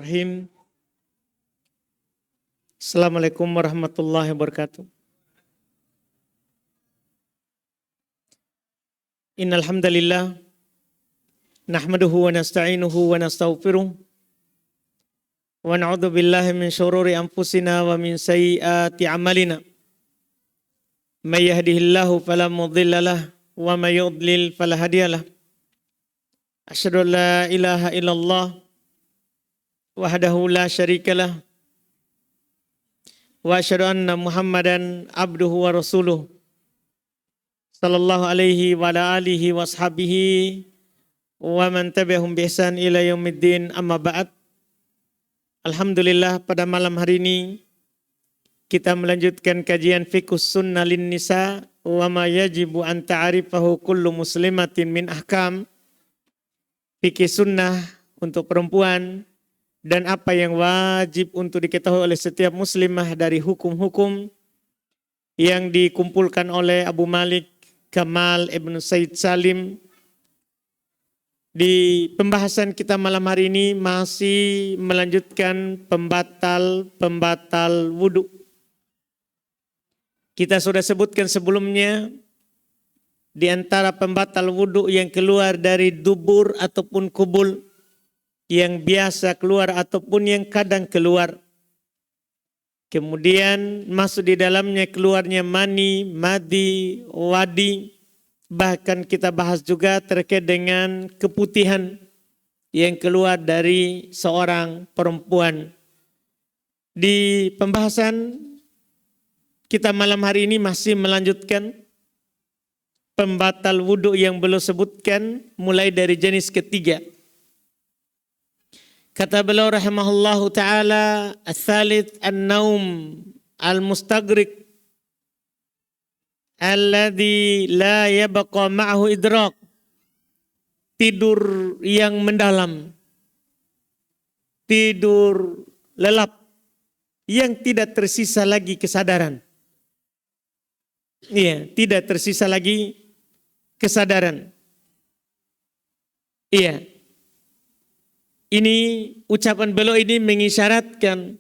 Bismillahirrahmanirrahim. Assalamualaikum warahmatullahi wabarakatuh. Innal hamdalillah nahmaduhu wa nasta'inuhu wa nastaghfiruh wa na'udzu billahi min syururi anfusina wa min sayyiati a'malina. May yahdihillahu fala mudhillalah wa may yudlil fala hadiyalah. Asyhadu an la ilaha illallah wahdahu la syarikalah wa asyhadu anna Muhammadan abduhu wa rasuluh sallallahu alaihi wa ala alihi wa ashabihi wa man tabi'ahum bi ihsan ila yaumiddin, amma ba'd. Alhamdulillah, pada malam hari ini kita melanjutkan kajian fiqhus sunnah lin nisa wa ma yajibu an ta'rifahu kullu muslimatin min ahkam. Fikih sunnah untuk perempuan dan apa yang wajib untuk diketahui oleh setiap muslimah dari hukum-hukum yang dikumpulkan oleh Abu Malik Kamal Ibn Said Salim. Di pembahasan kita malam hari ini masih melanjutkan pembatal wudhu. Kita sudah sebutkan sebelumnya, di antara pembatal wudhu yang keluar dari dubur ataupun kubul, yang biasa keluar ataupun yang kadang keluar. Kemudian masuk di dalamnya keluarnya mani, madi, wadi. Bahkan kita bahas juga terkait dengan keputihan yang keluar dari seorang perempuan. Di pembahasan kita malam hari ini masih melanjutkan pembatal wudhu yang belum sebutkan, mulai dari jenis ketiga. Kata beliau rahimahullahu ta'ala, as-salits an-naum al-mustagriq alladhi la yabqa ma'ahu idrak. Tidur yang mendalam, tidur lelap yang tidak tersisa lagi kesadaran. Iya, tidak tersisa lagi kesadaran. Iya. Ini ucapan beliau ini mengisyaratkan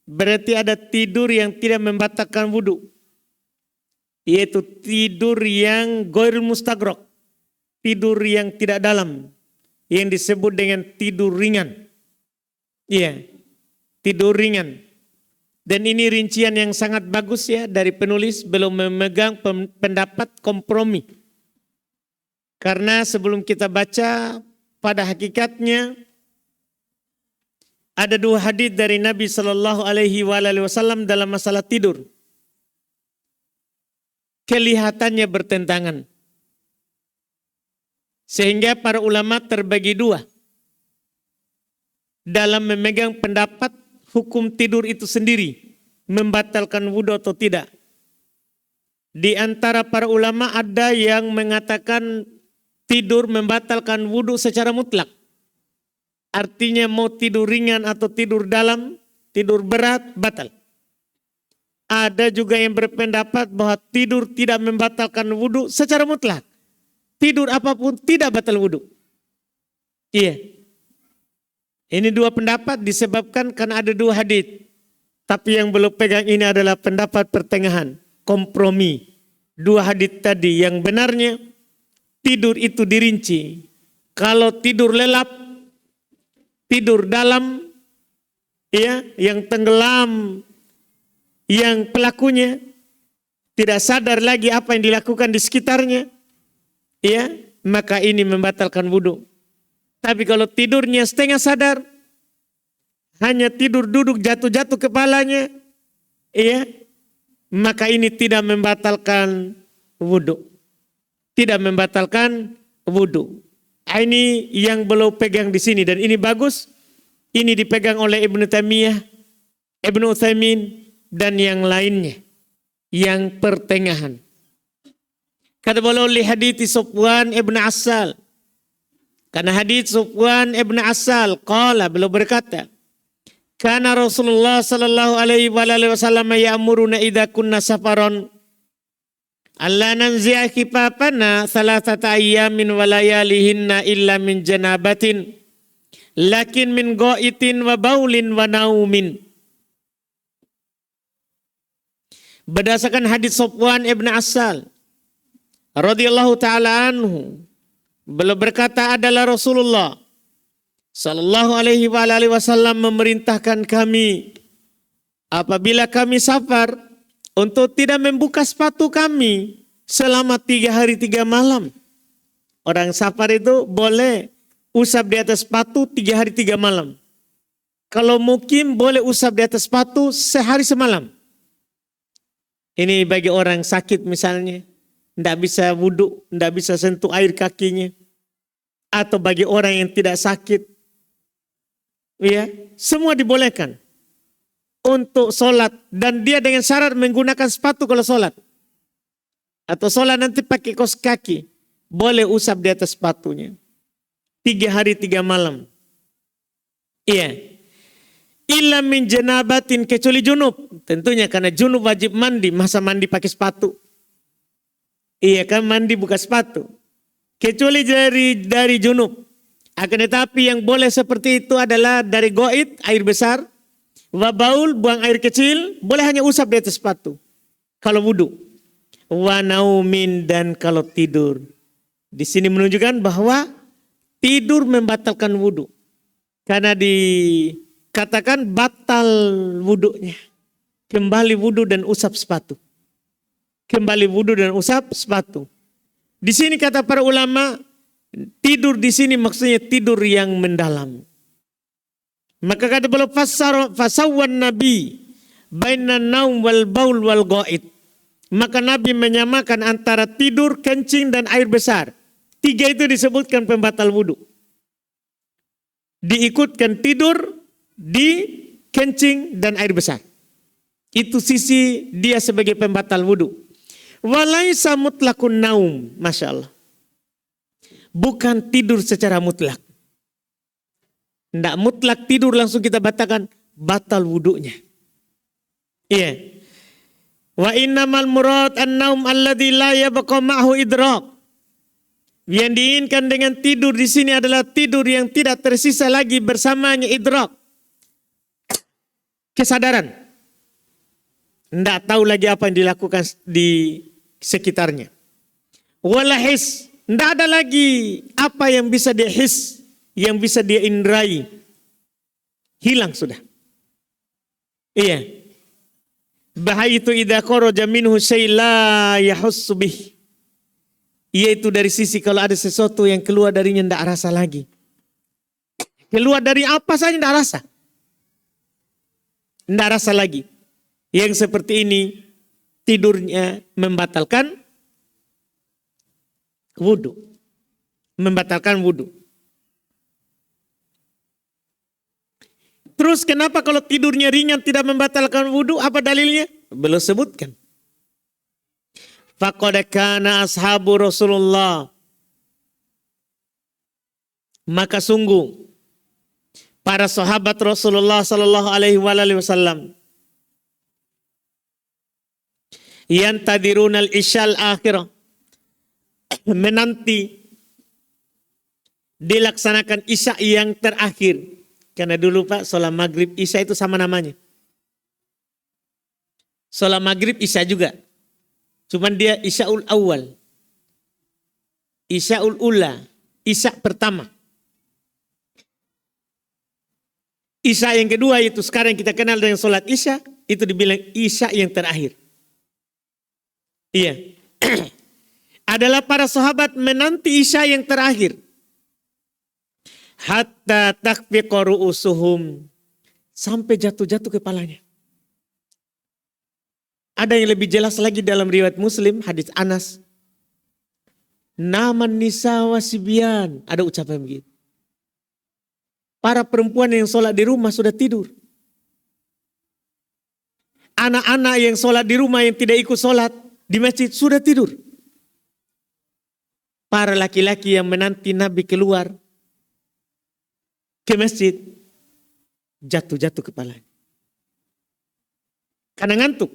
berarti ada tidur yang tidak membatalkan wudhu, yaitu tidur yang ghairul mustagraq, tidur yang tidak dalam, yang disebut dengan tidur ringan. Iya, tidur ringan. Dan ini rincian yang sangat bagus ya dari penulis, belum memegang pendapat kompromi. Karena sebelum kita baca, pada hakikatnya ada dua hadis dari Nabi Shallallahu Alaihi Wasallam dalam masalah tidur. Kelihatannya bertentangan, sehingga para ulama terbagi dua dalam memegang pendapat hukum tidur itu sendiri membatalkan wudhu atau tidak. Di antara para ulama ada yang mengatakan tidur membatalkan wudhu secara mutlak. Artinya mau tidur ringan atau tidur dalam, tidur berat, batal. Ada juga yang berpendapat bahwa tidur tidak membatalkan wudhu secara mutlak. Tidur apapun tidak batal wudhu. Iya. Ini dua pendapat disebabkan karena ada dua hadits. Tapi yang belum pegang ini adalah pendapat pertengahan, kompromi. Dua hadits tadi yang benarnya, tidur itu dirinci. Kalau tidur lelap, tidur dalam, ya, yang tenggelam, yang pelakunya tidak sadar lagi apa yang dilakukan di sekitarnya, ya, maka ini membatalkan wudhu. Tapi kalau tidurnya setengah sadar, hanya tidur duduk jatuh-jatuh kepalanya, ya, maka ini tidak membatalkan wudhu. Tidak membatalkan wudhu. Ini yang belum pegang di sini dan ini bagus. Ini dipegang oleh Ibnu Taimiyah, Ibnu Utsaimin dan yang lainnya. Yang pertengahan. Kata beliau li hadits Sufyan ibn Assal. Karena hadits Sufyan ibn Assal qala, beliau berkata, kana Rasulullah sallallahu alaihi wasallam ya'muruna idza kunna safaron alla nanzi'a khifafana salasata ayyamin wa layalihinna illa min janabatin lakin min go'itin wa baulin wa naumin. Berdasarkan hadis Sofwan ibn Asal radhiyallahu taala anhu, beliau berkata adalah Rasulullah sallallahu alaihi wasallam memerintahkan kami apabila kami safar untuk tidak membuka sepatu kami selama 3 hari 3 malam. Orang safar itu boleh usap di atas sepatu 3 hari 3 malam. Kalau mukim boleh usap di atas sepatu sehari semalam. Ini bagi orang sakit misalnya, tidak bisa wudhu, tidak bisa sentuh air kakinya. Atau bagi orang yang tidak sakit, ya, semua dibolehkan untuk sholat. Dan dia dengan syarat menggunakan sepatu kalau sholat. Atau sholat nanti pakai kaos kaki, boleh usap di atas sepatunya. 3 hari 3 malam. Iya. Illa min janabatin, kecuali junub. Tentunya karena junub wajib mandi, masa mandi pakai sepatu. Iya kan, mandi buka sepatu. Kecuali dari junub. Akan tetapi yang boleh seperti itu adalah dari goit, air besar. Wabaul, buang air kecil, boleh hanya usap di atas sepatu. Kalau wudu. Wa naumin, dan kalau tidur. Di sini menunjukkan bahwa tidur membatalkan wudu. Karena dikatakan batal wudunya. Kembali wudu dan usap sepatu. Kembali wudu dan usap sepatu. Di sini kata para ulama, tidur di sini maksudnya tidur yang mendalam. Maka kata beliau fasawwan nabi bainan naum wal baul wal ghaid. Maka Nabi menyamakan antara tidur, kencing dan air besar. 3 itu disebutkan pembatal wudu. Diikutkan tidur, kencing dan air besar. Itu sisi dia sebagai pembatal wudu. Walaisa mutlakun naum, Masya Allah. Bukan tidur secara mutlak. Tidak mutlak tidur langsung kita batalkan, batal wudunya. Iya. Wa innamal murad an-naum alladzi la yabqa ma'hu idrak. Yang diinginkan dengan tidur di sini adalah tidur yang tidak tersisa lagi bersamanya idrak. Kesadaran. Tidak tahu lagi apa yang dilakukan di sekitarnya. Walahis. Tidak ada lagi apa yang bisa dia his, yang bisa dia indrai. Hilang sudah. Iya. Bahaitu idza kharaja minhu syai' la yahussu bih. Yaitu dari sisi kalau ada sesuatu yang keluar darinya tidak rasa lagi. Keluar dari apa saja tidak rasa. Tidak rasa lagi. Yang seperti ini tidurnya membatalkan wudu. Membatalkan wudu. Terus kenapa kalau tidurnya ringan tidak membatalkan wudu? Apa dalilnya? Belum sebutkan. Faqad kana ashabu Rasulullah. Maka sungguh para sahabat Rasulullah sallallahu alaihi wasallam yang tadirunal isyal akhirah, menanti dilaksanakan isya yang terakhir. Karena dulu Pak, sholat maghrib isya itu sama namanya. Sholat maghrib isya juga. Cuman dia isya'ul awal. Isya'ul ula. Isya pertama. Isya yang kedua itu sekarang kita kenal dengan sholat isya. Itu dibilang isya yang terakhir. Iya. Adalah para sahabat menanti isya yang terakhir. Hatta takfiqa ru'usuhum, sampai jatuh-jatuh kepalanya. Ada yang lebih jelas lagi dalam riwayat Muslim, hadis Anas. Naman nisa wasibyan, ada ucapan begitu. Para perempuan yang sholat di rumah sudah tidur. Anak-anak yang sholat di rumah yang tidak ikut sholat di masjid sudah tidur. Para laki-laki yang menanti Nabi keluar ke masjid, jatuh-jatuh kepalanya. Karena ngantuk.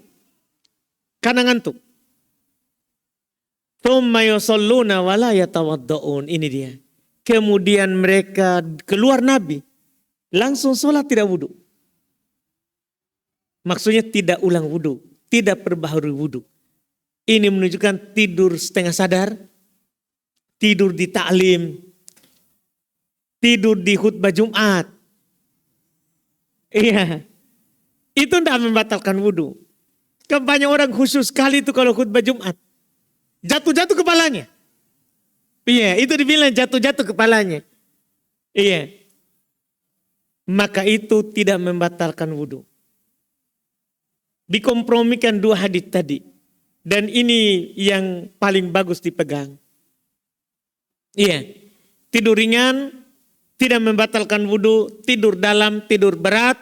Tsumma yusalluna wa la yatawadda'un. Ini dia. Kemudian mereka keluar Nabi langsung sholat tidak wudhu. Maksudnya tidak ulang wudhu, tidak perbaharui wudhu. Ini menunjukkan tidur setengah sadar, tidur di taklim, tidur di khutbah Jumat. Iya, itu tidak membatalkan wudhu. Kan banyak orang khusus sekali itu kalau khutbah Jumat. Jatuh-jatuh kepalanya. Iya, itu dibilang jatuh-jatuh kepalanya. Iya. Maka itu tidak membatalkan wudhu. Dikompromikan dua hadis tadi. Dan ini yang paling bagus dipegang. Iya. Tidur ringan, tidak membatalkan wudhu, tidur dalam, tidur berat.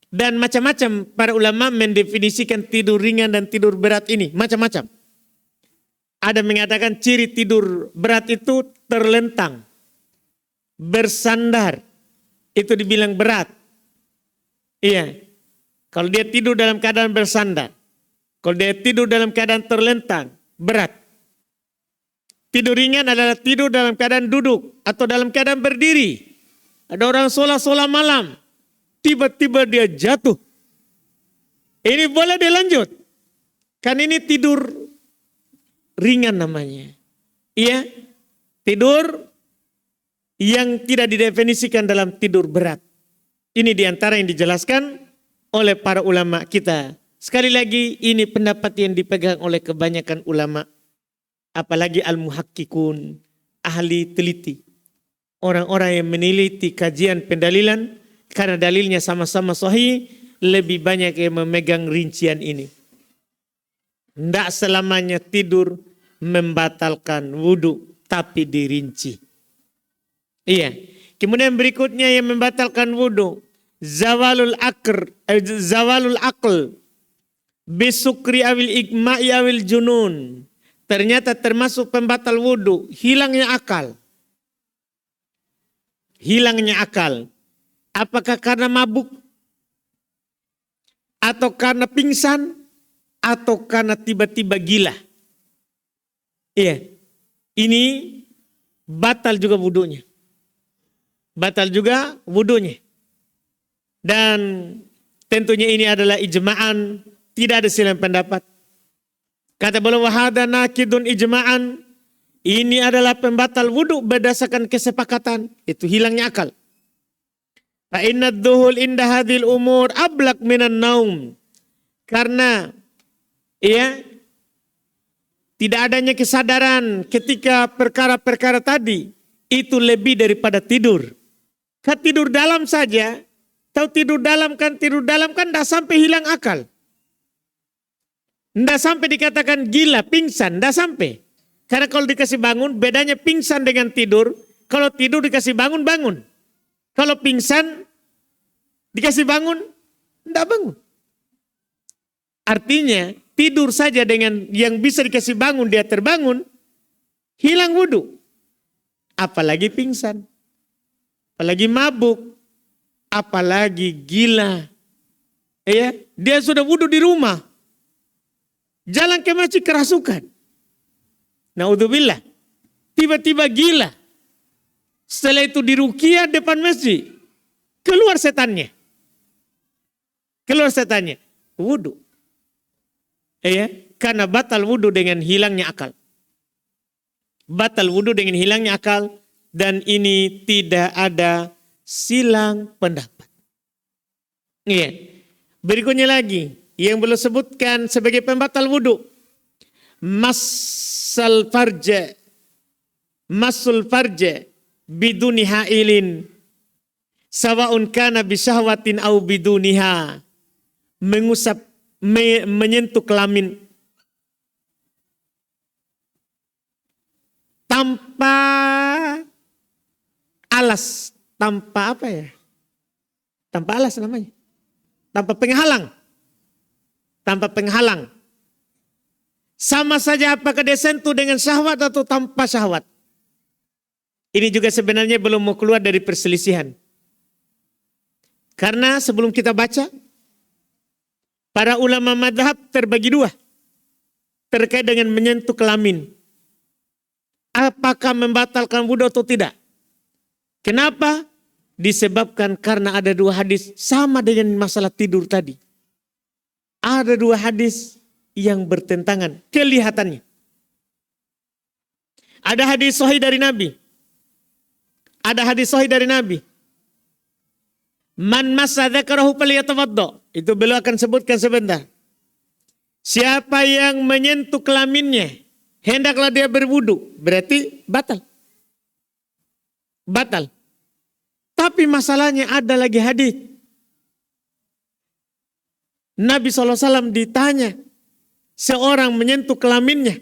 Dan macam-macam para ulama mendefinisikan tidur ringan dan tidur berat ini. Macam-macam. Ada mengatakan ciri tidur berat itu terlentang, bersandar. Itu dibilang berat. Iya. Kalau dia tidur dalam keadaan bersandar. Kalau dia tidur dalam keadaan terlentang, berat. Tidur ringan adalah tidur dalam keadaan duduk atau dalam keadaan berdiri. Ada orang sholat malam. Tiba-tiba dia jatuh. Ini boleh dilanjut. Kan ini tidur ringan namanya. Iya. Tidur yang tidak didefinisikan dalam tidur berat. Ini diantara yang dijelaskan oleh para ulama kita. Sekali lagi ini pendapat yang dipegang oleh kebanyakan ulama. Apalagi al-muhakkikun, ahli teliti. Orang-orang yang meneliti kajian pendalilan karena dalilnya sama-sama sahih, lebih banyak yang memegang rincian ini. Tidak selamanya tidur membatalkan wudhu, tapi dirinci. Iya. Kemudian berikutnya yang membatalkan wudhu, zawalul aql bisukri awil ikma'i awil junun. Ternyata termasuk pembatal wudhu, hilangnya akal. Hilangnya akal. Apakah karena mabuk? Atau karena pingsan? Atau karena tiba-tiba gila? Iya. Ini batal juga wudhunya. Batal juga wudhunya. Dan tentunya ini adalah ijma'an. Tidak ada silang pendapat. Kata beliau wahada nakidun ijma'an. Ini adalah pembatal wudhu berdasarkan kesepakatan. Itu hilangnya akal. Fa inna dhuhul inda hadhil umur ablaq minan naum. Karena tidak adanya kesadaran ketika perkara-perkara tadi itu lebih daripada tidur. Kan tidur dalam saja, tahu tidur dalam kan tidak sampai hilang akal. Tidak sampai dikatakan gila, pingsan, tidak sampai. Karena kalau dikasih bangun, bedanya pingsan dengan tidur. Kalau tidur dikasih bangun, bangun. Kalau pingsan, dikasih bangun, tidak bangun. Artinya, tidur saja dengan yang bisa dikasih bangun, dia terbangun, hilang wudhu. Apalagi pingsan, apalagi mabuk, apalagi gila. Ya, dia sudah wudhu di rumah. Jalan ke masjid kerasukan. Naudzubillah. Tiba-tiba gila. Setelah itu diruqyah depan masjid. Keluar setannya. Keluar setannya. Wudhu. Ya, karena batal wudhu dengan hilangnya akal. Batal wudhu dengan hilangnya akal. Dan ini tidak ada silang pendapat. Ya. Berikutnya lagi. Yang belum sebutkan sebagai pembatal wudhu. Masul farja biduni ha'ilin. Sawa'un kana bisyahwatin au biduniha. Mengusap, menyentuh kelamin. Tanpa alas. Tanpa apa ya? Tanpa alas namanya. Tanpa penghalang. Tanpa penghalang. Sama saja apakah dia sentuh dengan syahwat atau tanpa syahwat. Ini juga sebenarnya belum mau keluar dari perselisihan. Karena sebelum kita baca, para ulama madhab terbagi dua. Terkait dengan menyentuh kelamin. Apakah membatalkan wudhu atau tidak. Kenapa? disebabkan karena ada dua hadis sama dengan masalah tidur tadi. Ada dua hadis yang bertentangan kelihatannya. Ada hadis sahih dari Nabi. Ada hadis sahih dari Nabi. Man massa dzakarahu falyatawaddo. Itu beliau akan sebutkan sebentar. Siapa yang menyentuh kelaminnya, hendaklah dia berwudu. Berarti batal. Batal. Tapi masalahnya ada lagi hadis. Nabi SAW ditanya, seorang menyentuh kelaminnya,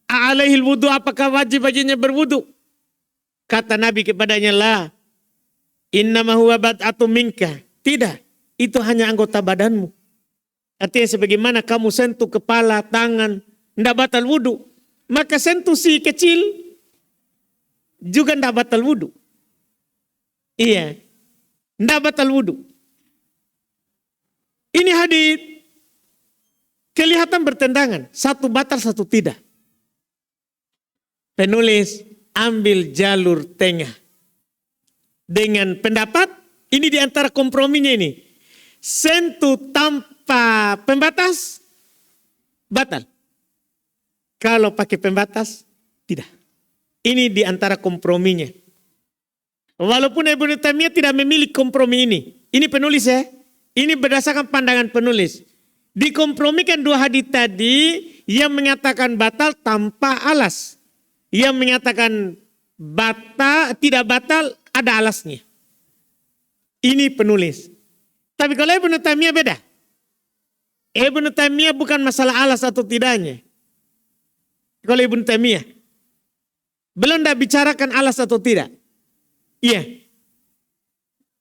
alaihil wudu, apakah wajib baginya berwudu? Kata Nabi kepadanya, la, innama huwa bad'atu minka. Tidak, itu hanya anggota badanmu. Artinya sebagaimana kamu sentuh kepala, tangan, tidak batal wudu. Maka sentuh si kecil juga tidak batal wudu. Iya, tidak batal wudu. Ini hadis kelihatan bertentangan. Satu batal, satu tidak. Penulis ambil jalur tengah. Dengan pendapat, ini diantara komprominya ini. Sentuh tanpa pembatas, batal. Kalau pakai pembatas, tidak. Ini diantara komprominya. Walaupun Ibnu Taimiyah tidak memilih kompromi ini. Ini penulis ya. Ini berdasarkan pandangan penulis. Dikompromikan dua hadis tadi yang mengatakan batal tanpa alas. Yang mengatakan batal, tidak batal, ada alasnya. Ini penulis. Tapi kalau Ibnu Taimiyah beda. Ibnu Taimiyah bukan masalah alas atau tidaknya. Kalau Ibnu Taimiyah belum tidak bicarakan alas atau tidak. Iya.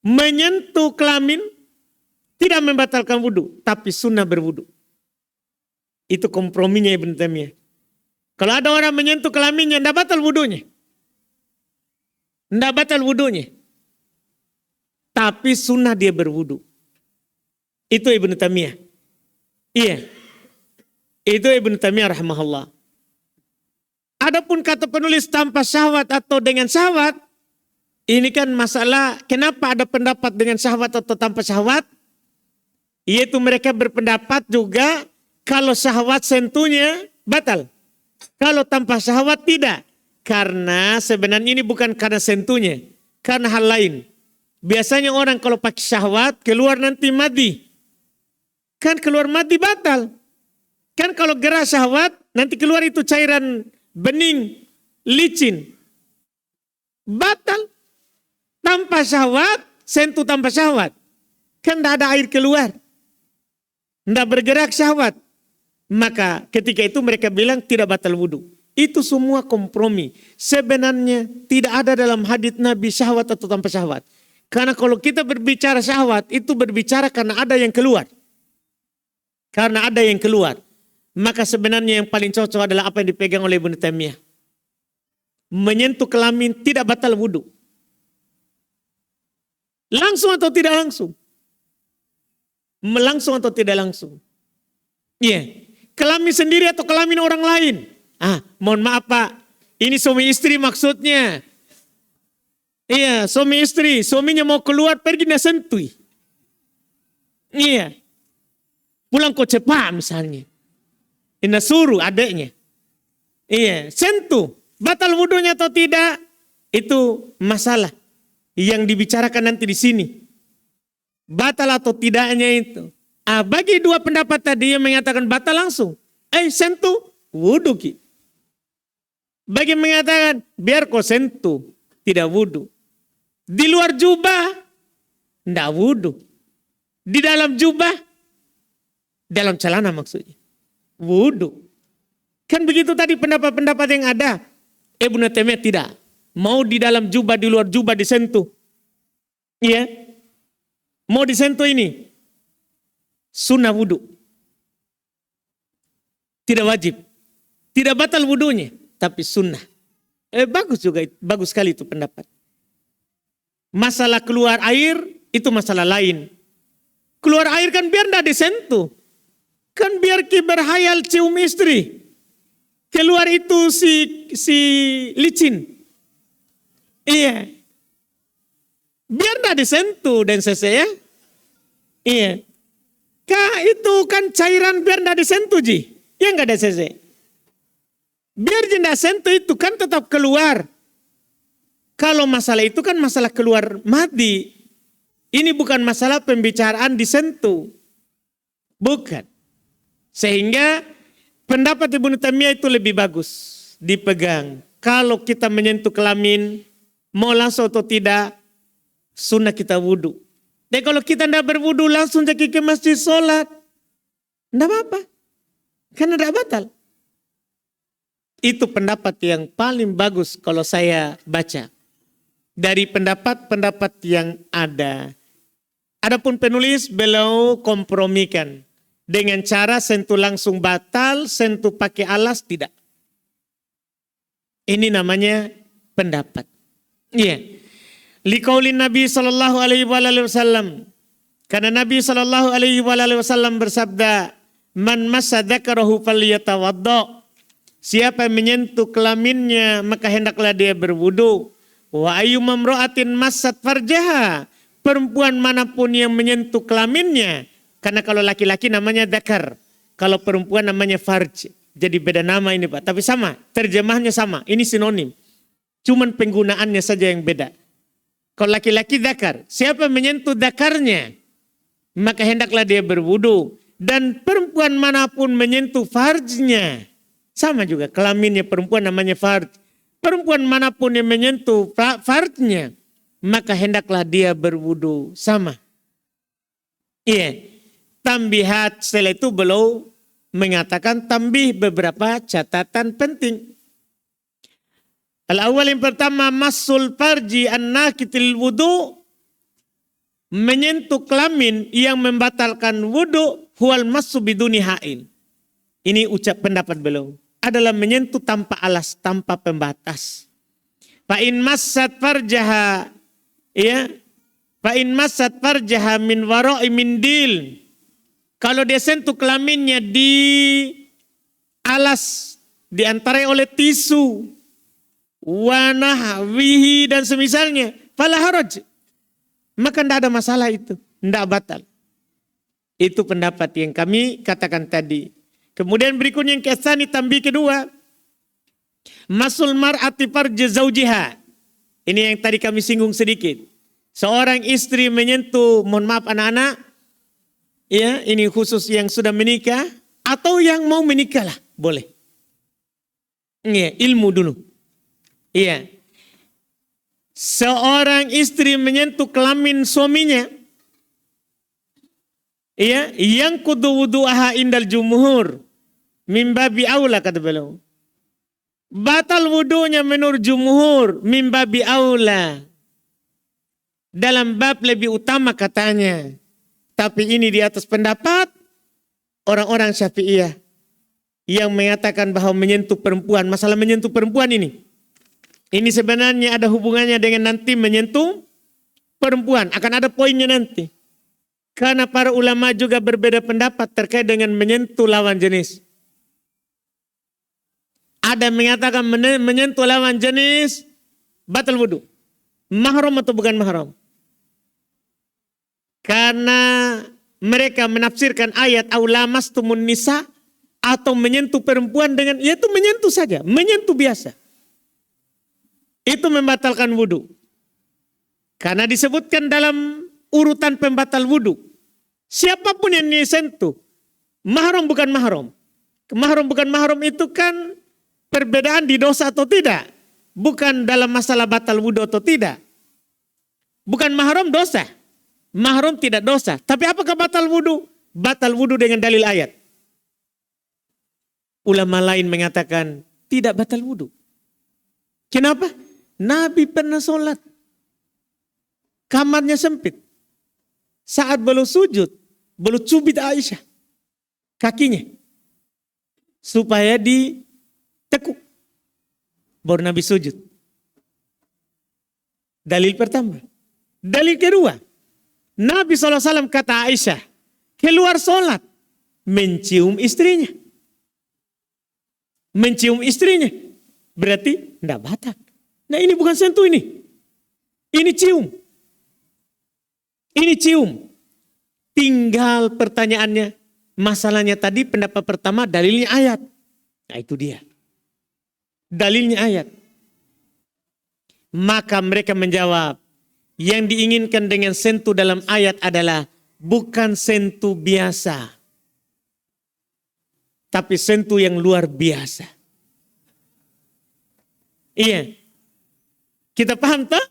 Menyentuh kelamin tidak membatalkan wudu, tapi sunnah berwudu. Itu komprominya Ibnu Taimiyah. Kalau ada orang menyentuh kelaminnya, tidak batal wudunya. Tidak batal wudunya. Tapi sunnah dia berwudu. Itu Ibnu Taimiyah. Iya. Itu Ibnu Taimiyah rahimahullah. Adapun kata penulis tanpa syahwat atau dengan syahwat, ini kan masalah kenapa ada pendapat dengan syahwat atau tanpa syahwat? Yaitu mereka berpendapat juga kalau syahwat sentuhnya batal. Kalau tanpa syahwat tidak. Karena sebenarnya ini bukan karena sentuhnya. Karena hal lain. Biasanya orang kalau pakai syahwat keluar nanti madi. Kan keluar madi batal. Kan kalau gerak syahwat nanti keluar itu cairan bening, licin. Batal. Tanpa syahwat, sentuh tanpa syahwat. Kan tidak ada air keluar. Tidak bergerak syahwat. Maka ketika itu mereka bilang tidak batal wudu. Itu semua kompromi. Sebenarnya tidak ada dalam hadits Nabi syahwat atau tanpa syahwat. Karena kalau kita berbicara syahwat, itu berbicara karena ada yang keluar. Karena ada yang keluar. Maka sebenarnya yang paling cocok adalah apa yang dipegang oleh Ibnu Taimiyah. Menyentuh kelamin tidak batal wudu. Langsung atau tidak langsung? Langsung atau tidak langsung? Iya. Kelamin sendiri atau kelamin orang lain? Mohon maaf Pak. Ini suami istri maksudnya. Iya, suami istri. Suaminya mau keluar pergi na sentui. Iya. Pulang kok cepat misalnya. Ina suruh adeknya. Iya, sentuh. Batal wudunya atau tidak? Itu masalah yang dibicarakan nanti di sini. Batal atau tidaknya itu. Bagi dua pendapat tadi yang mengatakan batal langsung. Sentuh, wudu ki. Bagi mengatakan biar kau sentuh, tidak wudu. Di luar jubah, tidak wudu. Di dalam jubah, dalam celana maksudnya. Wudu. Kan begitu tadi pendapat-pendapat yang ada. Ibnu Taimiyah tidak. Mau di dalam jubah, di luar jubah disentuh. Iya. Mau disentuh ini. Sunnah wudu. Tidak wajib. Tidak batal wudunya. Tapi sunnah. Bagus juga. Bagus sekali itu pendapat. Masalah keluar air itu masalah lain. Keluar air kan biar tidak disentuh. Kan biar berhayal cium istri. Keluar itu si licin. Iya. Biar tidak disentuh dan ya. Iya. Itu kan cairan biar tidak disentuh ji. Ya enggak ada sese. Biar tidak sentuh itu kan tetap keluar. Kalau masalah itu kan masalah keluar mati. Ini bukan masalah pembicaraan disentuh. Bukan. Sehingga pendapat Ibnu Taimiyah itu lebih bagus dipegang. Kalau kita menyentuh kelamin, mau langsung atau tidak, sunnah kita wudhu. Dan kalau kita tidak berwudhu langsung pergi ke masjid sholat, tidak apa-apa. Karena tidak batal. Itu pendapat yang paling bagus kalau saya baca. Dari pendapat-pendapat yang ada. Adapun penulis beliau kompromikan. Dengan cara sentuh langsung batal, sentuh pakai alas tidak. Ini namanya pendapat. Iya. Liqaulin Nabi sallallahu alaihi wasallam. Karena Nabi sallallahu alaihi wasallam bersabda, "Man massa dzakarahu falyatawaddo." Siapa yang menyentuh kelaminnya maka hendaklah dia berwudu. Wa ayyuma imra'atin massat farjaha. Perempuan manapun yang menyentuh kelaminnya, karena kalau laki-laki namanya dzakar, kalau perempuan namanya farj. Jadi beda nama ini Pak, tapi sama, terjemahnya sama, ini sinonim. Cuman penggunaannya saja yang beda. Kalau laki-laki dzakar, siapa menyentuh dzakarnya, maka hendaklah dia berwudu. Dan perempuan manapun menyentuh farjnya, sama juga kelaminnya perempuan namanya farj. Perempuan manapun yang menyentuh farjnya, maka hendaklah dia berwudu, sama. Iya, tambihat setelah itu beliau mengatakan tambih beberapa catatan penting. Al-awwal yang pertama, masul farji an-naqitil wudu, menyentuh kelamin yang membatalkan wudu, huwal masu biduni ha'il. Ini ucap pendapat beliau. Adalah menyentuh tanpa alas, tanpa pembatas. Fa'in massat farjaha, ya, fa'in massat farjaha min wara'i mindil. Kalau dia sentuh kelaminnya di alas, diantarai oleh tisu, wanahwihi dan semisalnya, fala haraj, maka tidak ada masalah itu, tidak batal. Itu pendapat yang kami katakan tadi. Kemudian berikutnya yang kesani tambih kedua, masul mar'ati farja zaujiha. Ini yang tadi kami singgung sedikit. Seorang istri menyentuh, mohon maaf anak-anak, ya ini khusus yang sudah menikah atau yang mau menikah lah, boleh. Iya, ilmu dulu. Iya. Seorang istri menyentuh kelamin suaminya, iya, yang kudu wudu'aha indal jumhur, mimbabi aula kata beliau. Batal wudunya menurut jumhur, mimbabi aula. Dalam bab lebih utama katanya. Tapi ini di atas pendapat orang-orang Syafi'iyah yang mengatakan bahwa menyentuh perempuan, masalah menyentuh perempuan ini sebenarnya ada hubungannya dengan nanti menyentuh perempuan. Akan ada poinnya nanti. Karena para ulama juga berbeda pendapat terkait dengan menyentuh lawan jenis. Ada yang mengatakan menyentuh lawan jenis batal wudu. Mahram atau bukan mahram? Karena mereka menafsirkan ayat aulamastumun nisa atau menyentuh perempuan dengan yaitu menyentuh saja, menyentuh biasa. Itu membatalkan wudu. Karena disebutkan dalam urutan pembatal wudu. Siapapun yang disentuh, mahram bukan mahram. Mahram bukan mahram itu kan perbedaan di dosa atau tidak. Bukan dalam masalah batal wudu atau tidak. Bukan mahram dosa. Mahram tidak dosa. Tapi apakah batal wudu? Batal wudu dengan dalil ayat. Ulama lain mengatakan tidak batal wudu. Kenapa? Nabi pernah sholat. Kamarnya sempit. Saat beliau sujud, beliau cubit Aisyah. Kakinya. Supaya ditekuk. Baru Nabi sujud. Dalil pertama. Dalil kedua. Nabi SAW kata Aisyah. Keluar sholat. Mencium istrinya. Mencium istrinya. Berarti tidak batal. Nah ini bukan sentuh ini. Ini cium. Ini cium. Tinggal pertanyaannya, masalahnya tadi pendapat pertama dalilnya ayat. Nah itu dia. Dalilnya ayat. Maka mereka menjawab, yang diinginkan dengan sentuh dalam ayat adalah bukan sentuh biasa, tapi sentuh yang luar biasa. Iya. Kita paham tak?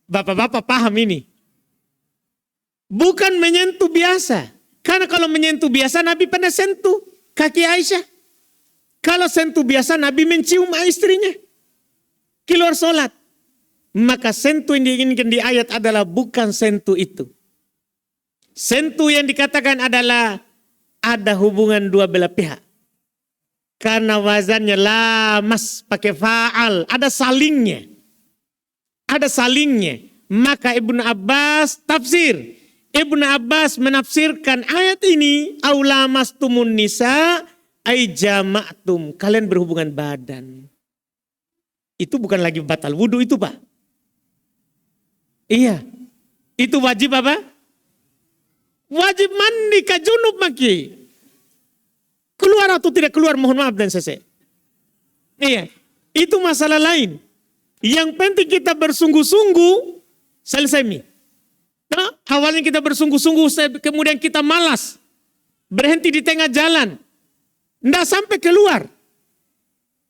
Bapak-bapak paham ini. Bukan menyentuh biasa. Karena kalau menyentuh biasa Nabi pernah sentuh kaki Aisyah. Kalau sentuh biasa Nabi mencium istrinya. Keluar sholat. Maka sentuh yang diinginkan di ayat adalah bukan sentuh itu. Sentuh yang dikatakan adalah ada hubungan dua belah pihak. Karena wazannya lamas pakai fa'al. Ada salingnya. Ada salingnya. Maka Ibnu Abbas tafsir. Ibnu Abbas menafsirkan ayat ini. Aulamastumun nisa ay jama'tum. Kalian berhubungan badan. Itu bukan lagi batal wudu itu Pak. Iya. Itu wajib apa? Wajib mandi ka junub maki. Keluar atau tidak keluar mohon maaf dan selesai. Iya. Itu masalah lain. Yang penting kita bersungguh-sungguh selesai mi. Nah, awalnya kita bersungguh-sungguh kemudian kita malas. Berhenti di tengah jalan. Nggak sampai keluar.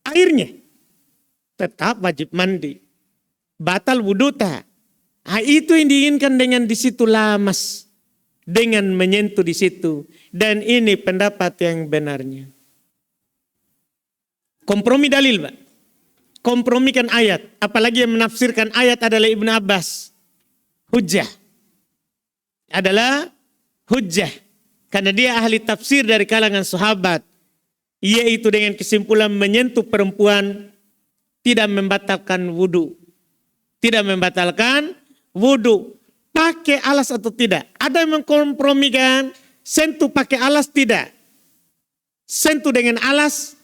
Airnya. Tetap wajib mandi. Batal wudu tak. Nah, itu yang diinginkan dengan di situ lamas. Dengan menyentuh di situ. Dan ini pendapat yang benarnya. Kompromi dalil Pak. Kompromikan ayat. Apalagi yang menafsirkan ayat adalah Ibnu Abbas. Hujjah. Adalah hujjah. Karena dia ahli tafsir dari kalangan sahabat. Yaitu dengan kesimpulan menyentuh perempuan tidak membatalkan wudu. Tidak membatalkan wudu. Pakai alas atau tidak. Ada yang mengkompromikan sentuh pakai alas tidak. Sentuh dengan alas.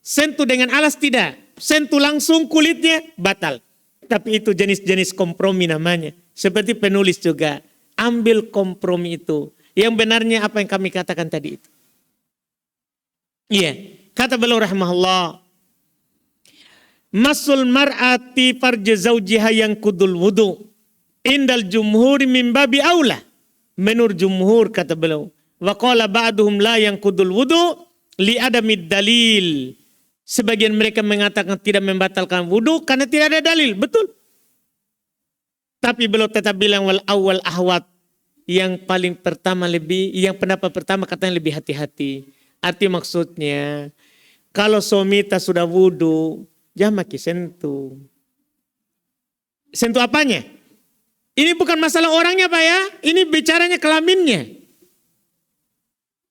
Sentuh dengan alas tidak. Sentuh langsung kulitnya batal. Tapi itu jenis-jenis kompromi namanya. Seperti penulis juga. Ambil kompromi itu. Yang benarnya apa yang kami katakan tadi itu. Iya. Kata beliau rahimahullah. Masul mar'ati farja zawjiha yang kudul wudu. Indal jumhur min babi aula. Menurut jumhur kata beliau. Wa qala ba'duhum la yang kudul wudu. Li adamid dalil. Sebagian mereka mengatakan tidak membatalkan wudu karena tidak ada dalil. Betul. Tapi beliau tetap bilang wal awal ahwat. Yang paling pertama yang pendapat pertama katanya lebih hati-hati. Arti maksudnya, kalau suami tak sudah wudu, jangan maki sentuh. Sentuh apanya? Ini bukan masalah orangnya Pak ya, ini bicaranya kelaminnya.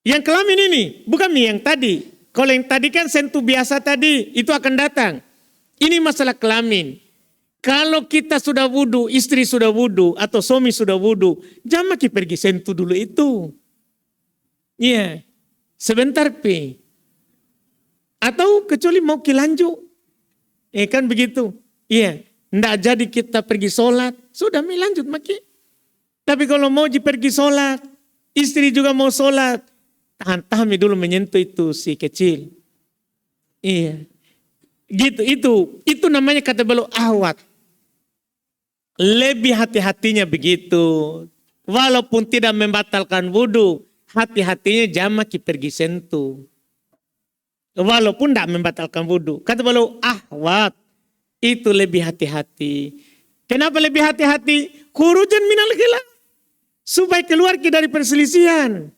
Yang kelamin ini, bukan yang tadi. Kalau yang tadi kan sentuh biasa tadi, itu akan datang. Ini masalah kelamin. Kalau kita sudah wudu, istri sudah wudu, atau suami sudah wudu, jangan maki pergi sentuh dulu itu. Iya, sebentar Pi. Atau kecuali mau kilanju. Kan begitu. Iya, ndak jadi kita pergi sholat, sudah mi lanjut maki. Tapi kalau mau pergi sholat, istri juga mau sholat, tahan dulu menyentuh itu si kecil. Iya. Gitu, itu namanya kata beliau ahwat. Lebih hati-hatinya begitu. Walaupun tidak membatalkan wudu, hati-hatinya jangan maki pergi sentuh. Walaupun tidak membatalkan wudu. Kata beliau ahwat. Itu lebih hati-hati. Kenapa lebih hati-hati? Khurujan minal khilaf. Supaya keluar dari perselisihan.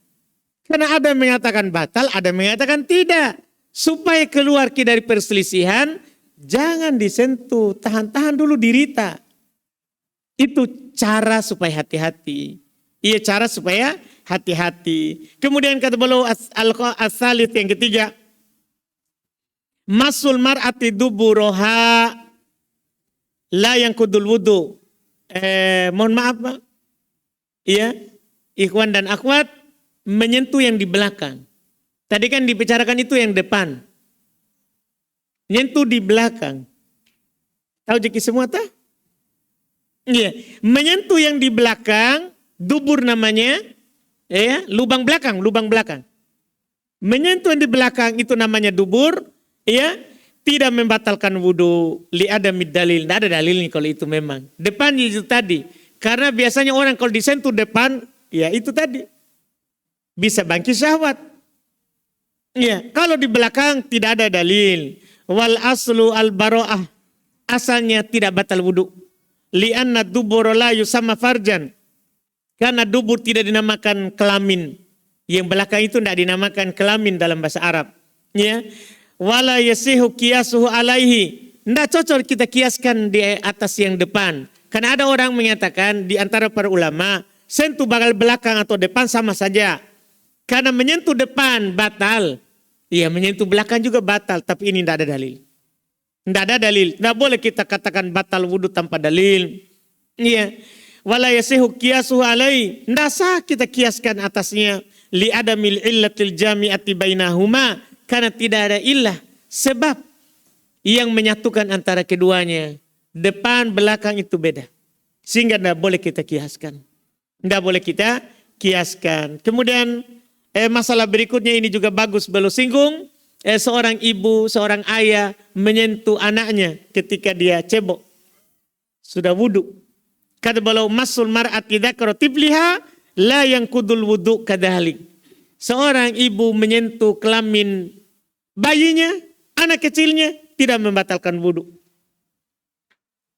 Karena ada yang mengatakan batal, ada yang mengatakan tidak. Supaya keluar dari perselisihan, jangan disentuh. Tahan-tahan dulu dirita. Itu cara supaya hati-hati. Iya cara supaya hati-hati. Kemudian kata beliau as-salis yang ketiga. Masul mar'ati duburoha la yang kudul wudu. Mohon maaf Pak. Iya. Ikhwan dan akhwat menyentuh yang di belakang. Tadi kan dibicarakan itu yang depan. Menyentuh di belakang. Tahu jeki semua tak? Iya. Menyentuh yang di belakang Dubur namanya, ya, lubang belakang. Menyentuh di belakang itu namanya dubur, ya, tidak membatalkan wudu. Li adamid dalil, tidak ada dalilnya kalau itu memang. Depan itu tadi, karena biasanya orang kalau disentuh depan, ya itu tadi bisa bangkit syahwat. Ya, kalau di belakang tidak ada dalil. Wal aslu al baro'ah, asalnya tidak batal wudu. Li'anna dubur la yusamma farjan, karena dubur tidak dinamakan kelamin. Yang belakang itu tidak dinamakan kelamin dalam bahasa Arab. Ya. Wala yasihu qiyasuhu alaihi. Tidak cocok kita kiaskan di atas yang depan. Karena ada orang menyatakan di antara para ulama, sentuh bagian belakang atau depan sama saja. Karena menyentuh depan batal. Iya, menyentuh belakang juga batal, tapi ini tidak ada dalil. Tidak ada dalil. Tidak boleh kita katakan batal wudu tanpa dalil. Iya. Wala yasihu qiyasuhu alaihi. Tidak sah kita kiaskan atasnya. Li adamil illatil jami'ati bainahuma, karena tidak ada illah, sebab yang menyatukan antara keduanya. Depan belakang itu beda, sehingga tidak boleh kita kiaskan. Tidak boleh kita kiaskan. Kemudian masalah berikutnya ini juga bagus beliau singgung. Seorang ibu, seorang ayah menyentuh anaknya ketika dia cebok, sudah wudu. Kata beliau, masul mar'ati dzakara tibliha la yang kudul wudu kadahalik. Seorang ibu menyentuh kelamin bayinya, anak kecilnya, tidak membatalkan wudu.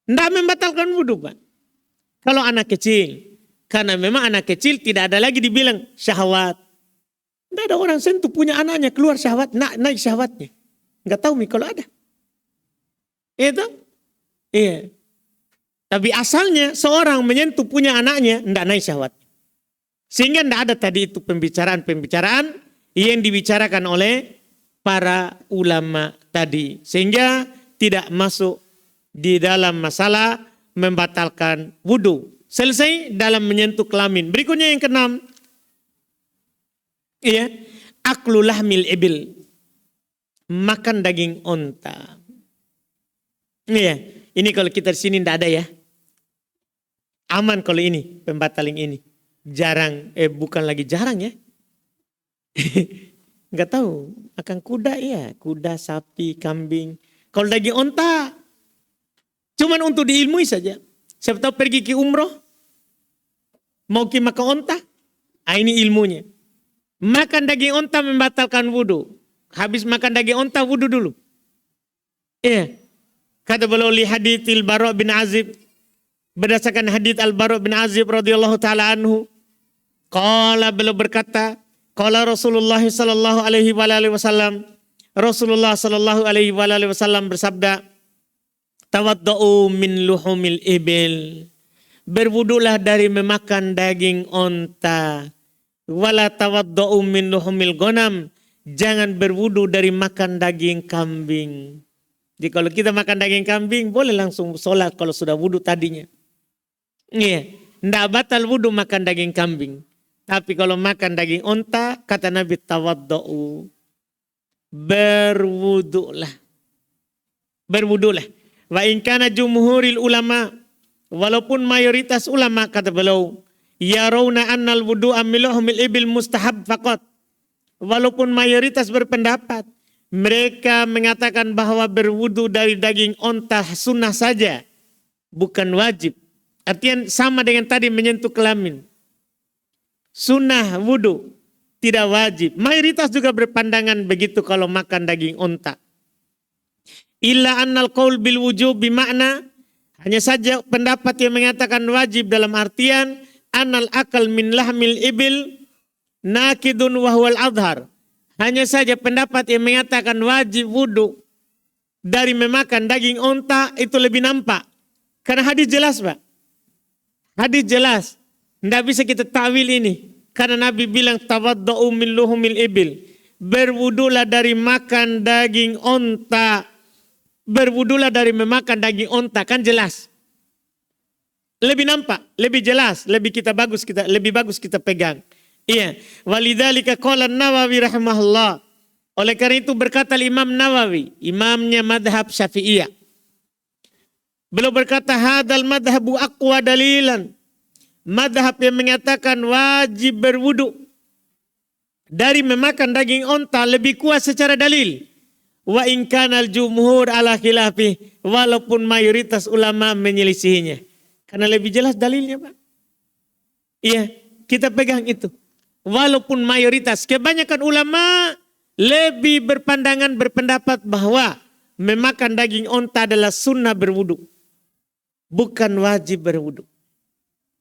Tidak membatalkan wudu, Pak. Kalau anak kecil, karena memang anak kecil tidak ada lagi dibilang syahwat. Tidak ada orang sentuh punya anaknya keluar syahwat, naik syahwatnya. Enggak tahu nih kalau ada. Itu? Iya. Tapi asalnya seorang menyentuh punya anaknya, tidak naik syahwat. Sehingga tidak ada tadi itu pembicaraan yang dibicarakan oleh para ulama tadi. Sehingga tidak masuk di dalam masalah membatalkan wudu. Selesai dalam menyentuh kelamin. Berikutnya yang keenam. Iya, aklu lahmil ibil. Makan daging onta. Iya, ini kalau kita di sini tidak ada ya. Aman kalau ini, pembataling ini. Jarang, bukan lagi jarang ya. Enggak tahu, akan kuda ya, kuda, sapi, kambing. Kalau daging onta, cuman untuk diilmui saja. Siapa tahu pergi ke umroh, mau ke makan onta, ini ilmunya. Makan daging onta membatalkan wudu. Habis makan daging onta wudu dulu. Iya. Kata beliau li haditsil Bara' bin Azib, berdasarkan hadits Al-Bara' bin Azib radhiyallahu taala anhu, qala beliau berkata, qala Rasulullah sallallahu alaihi wasallam, Rasulullah sallallahu alaihi wasallam bersabda, tawaddau min luhumil ibil, berwudulah dari memakan daging onta, wala tawaddau min luhumil ghanam, jangan berwudu dari makan daging kambing. Jadi kalau kita makan daging kambing boleh langsung sholat kalau sudah wudu tadinya. Iya, tidak batal wudu makan daging kambing. Tapi kalau makan daging onta, kata Nabi tawaddau, berwudulah. Berwudulah. Wa in kana jumhuril ulama, walaupun mayoritas ulama kata beliau, yarawna annal wudu'a min luhumil ibil mustahab faqat. Walaupun mayoritas berpendapat, mereka mengatakan bahwa berwudu dari daging onta sunnah saja, bukan wajib. Artinya sama dengan tadi menyentuh kelamin. Sunnah wudu, tidak wajib. Mayoritas juga berpandangan begitu kalau makan daging onta. Illa annal qaul bil wujub bimakna, hanya saja pendapat yang mengatakan wajib dalam artian annal akal min lahmil ibil nakidun wahwal adhar. Hanya saja pendapat yang mengatakan wajib wudu dari memakan daging onta itu lebih nampak. Karena hadis jelas, Pak. Hadis jelas. Tidak bisa kita takwil ini. Karena Nabi bilang tawaddau min luhumil ibil. Berwudulah dari makan daging onta. Berwudulah dari memakan daging onta. Kan jelas. Lebih nampak, lebih jelas, lebih bagus kita pegang. Iya, walidzalika qala An-Nawawi rahimahullah. Oleh karena itu berkata Imam Nawawi, imamnya madhab Syafi'iyah. Beliau berkata, hadal madhabu aqwa dalilan madhab yang mengatakan wajib berwudu dari memakan daging onta lebih kuat secara dalil. Wa in kanal jumhur ala khilafi, walaupun mayoritas ulama menyelisihinya. Karena lebih jelas dalilnya, Pak. Iya, kita pegang itu. Walaupun mayoritas, kebanyakan ulama lebih berpendapat bahwa memakan daging onta adalah sunnah berwudu. Bukan wajib berwudu.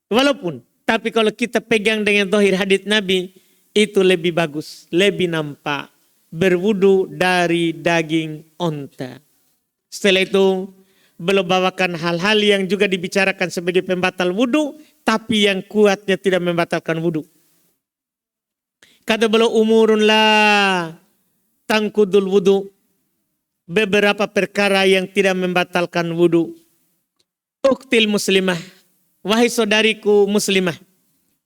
Walaupun, tapi kalau kita pegang dengan zahir hadits Nabi, itu lebih bagus, lebih nampak. Berwudu dari daging onta. Setelah itu, beliau bawakan hal-hal yang juga dibicarakan sebagai pembatal wudu, tapi yang kuatnya tidak membatalkan wudu. Kata beliau, umurun la tangkudul wudu. Beberapa perkara yang tidak membatalkan wudu. Uktil muslimah. Wahai saudariku muslimah.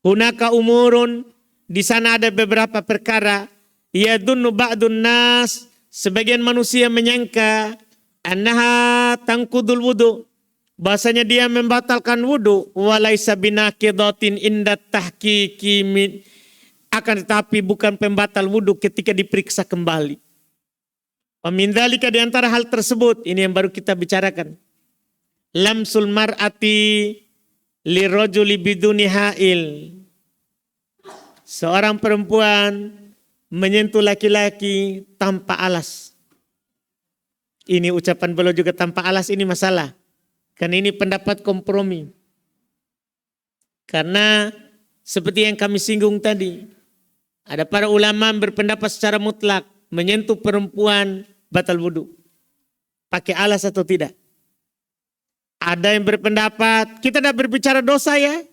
Hunaka umurun. Di sana ada beberapa perkara. Yadunnu ba'dun nas. Sebagian manusia menyangka. Annaha tangkudul wudu. Bahasanya dia membatalkan wudu. Walaysa binaqidatin indat tahqiqi min. Akan tetapi bukan pembatal wudu ketika diperiksa kembali. Pemindalika di antara hal tersebut. Ini yang baru kita bicarakan. Lamsul mar'ati lirajuli biduni ha'il. Seorang perempuan menyentuh laki-laki tanpa alas. Ini ucapan beliau juga tanpa alas, ini masalah. Karena ini pendapat kompromi. Karena seperti yang kami singgung tadi. Ada para ulama berpendapat secara mutlak. Menyentuh perempuan batal wudu. Pakai alas atau tidak. Ada yang berpendapat kita tidak berbicara dosa ya.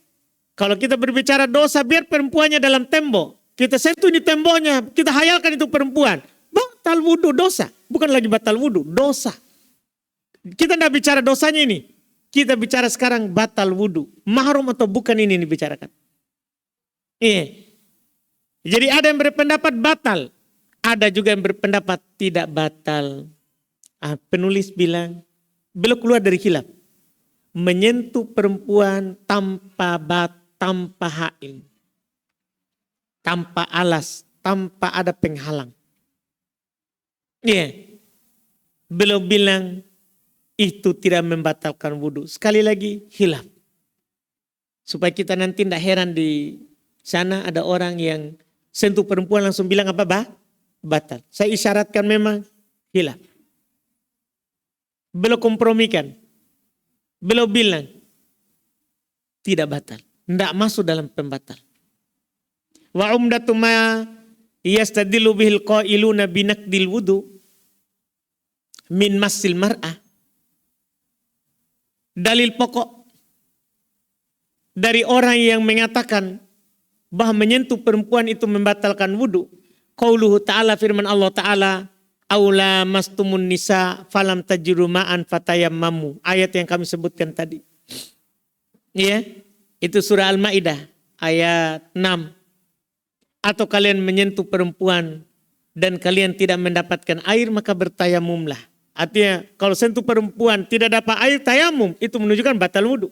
Kalau kita berbicara dosa biar perempuannya dalam tembok. Kita sentuh ini temboknya, kita hayalkan itu perempuan. Batal wudu dosa. Bukan lagi batal wudu, dosa. Kita tidak bicara dosanya ini. Kita bicara sekarang batal wudu. Mahrum atau bukan ini dibicarakan. Iya. Jadi ada yang berpendapat batal. Ada juga yang berpendapat tidak batal. Penulis bilang, beliau keluar dari khilaf. Menyentuh perempuan tanpa hail. Tanpa alas, tanpa ada penghalang. Iya. Beliau bilang itu tidak membatalkan wudu. Sekali lagi khilaf. Supaya kita nanti tidak heran di sana ada orang yang sentuh perempuan langsung bilang apa batal. Saya isyaratkan memang khilaf. Beliau kompromikan. Beliau bilang tidak batal. Tidak masuk dalam pembatal. Wa umdatu ma yastadilu bihil qailuna binaqdil wudu min masil mar'ah. Dalil pokok dari orang yang mengatakan bahwa menyentuh perempuan itu membatalkan wudu. Qauluhu ta'ala, firman Allah Ta'ala, aula mastumun nisa falam tajiru ma'an fatayammamu. Ayat yang kami sebutkan tadi. Ya, itu surah Al-Maidah ayat 6. Atau kalian menyentuh perempuan dan kalian tidak mendapatkan air maka bertayamumlah. Artinya kalau sentuh perempuan tidak dapat air tayamum itu menunjukkan batal wudu.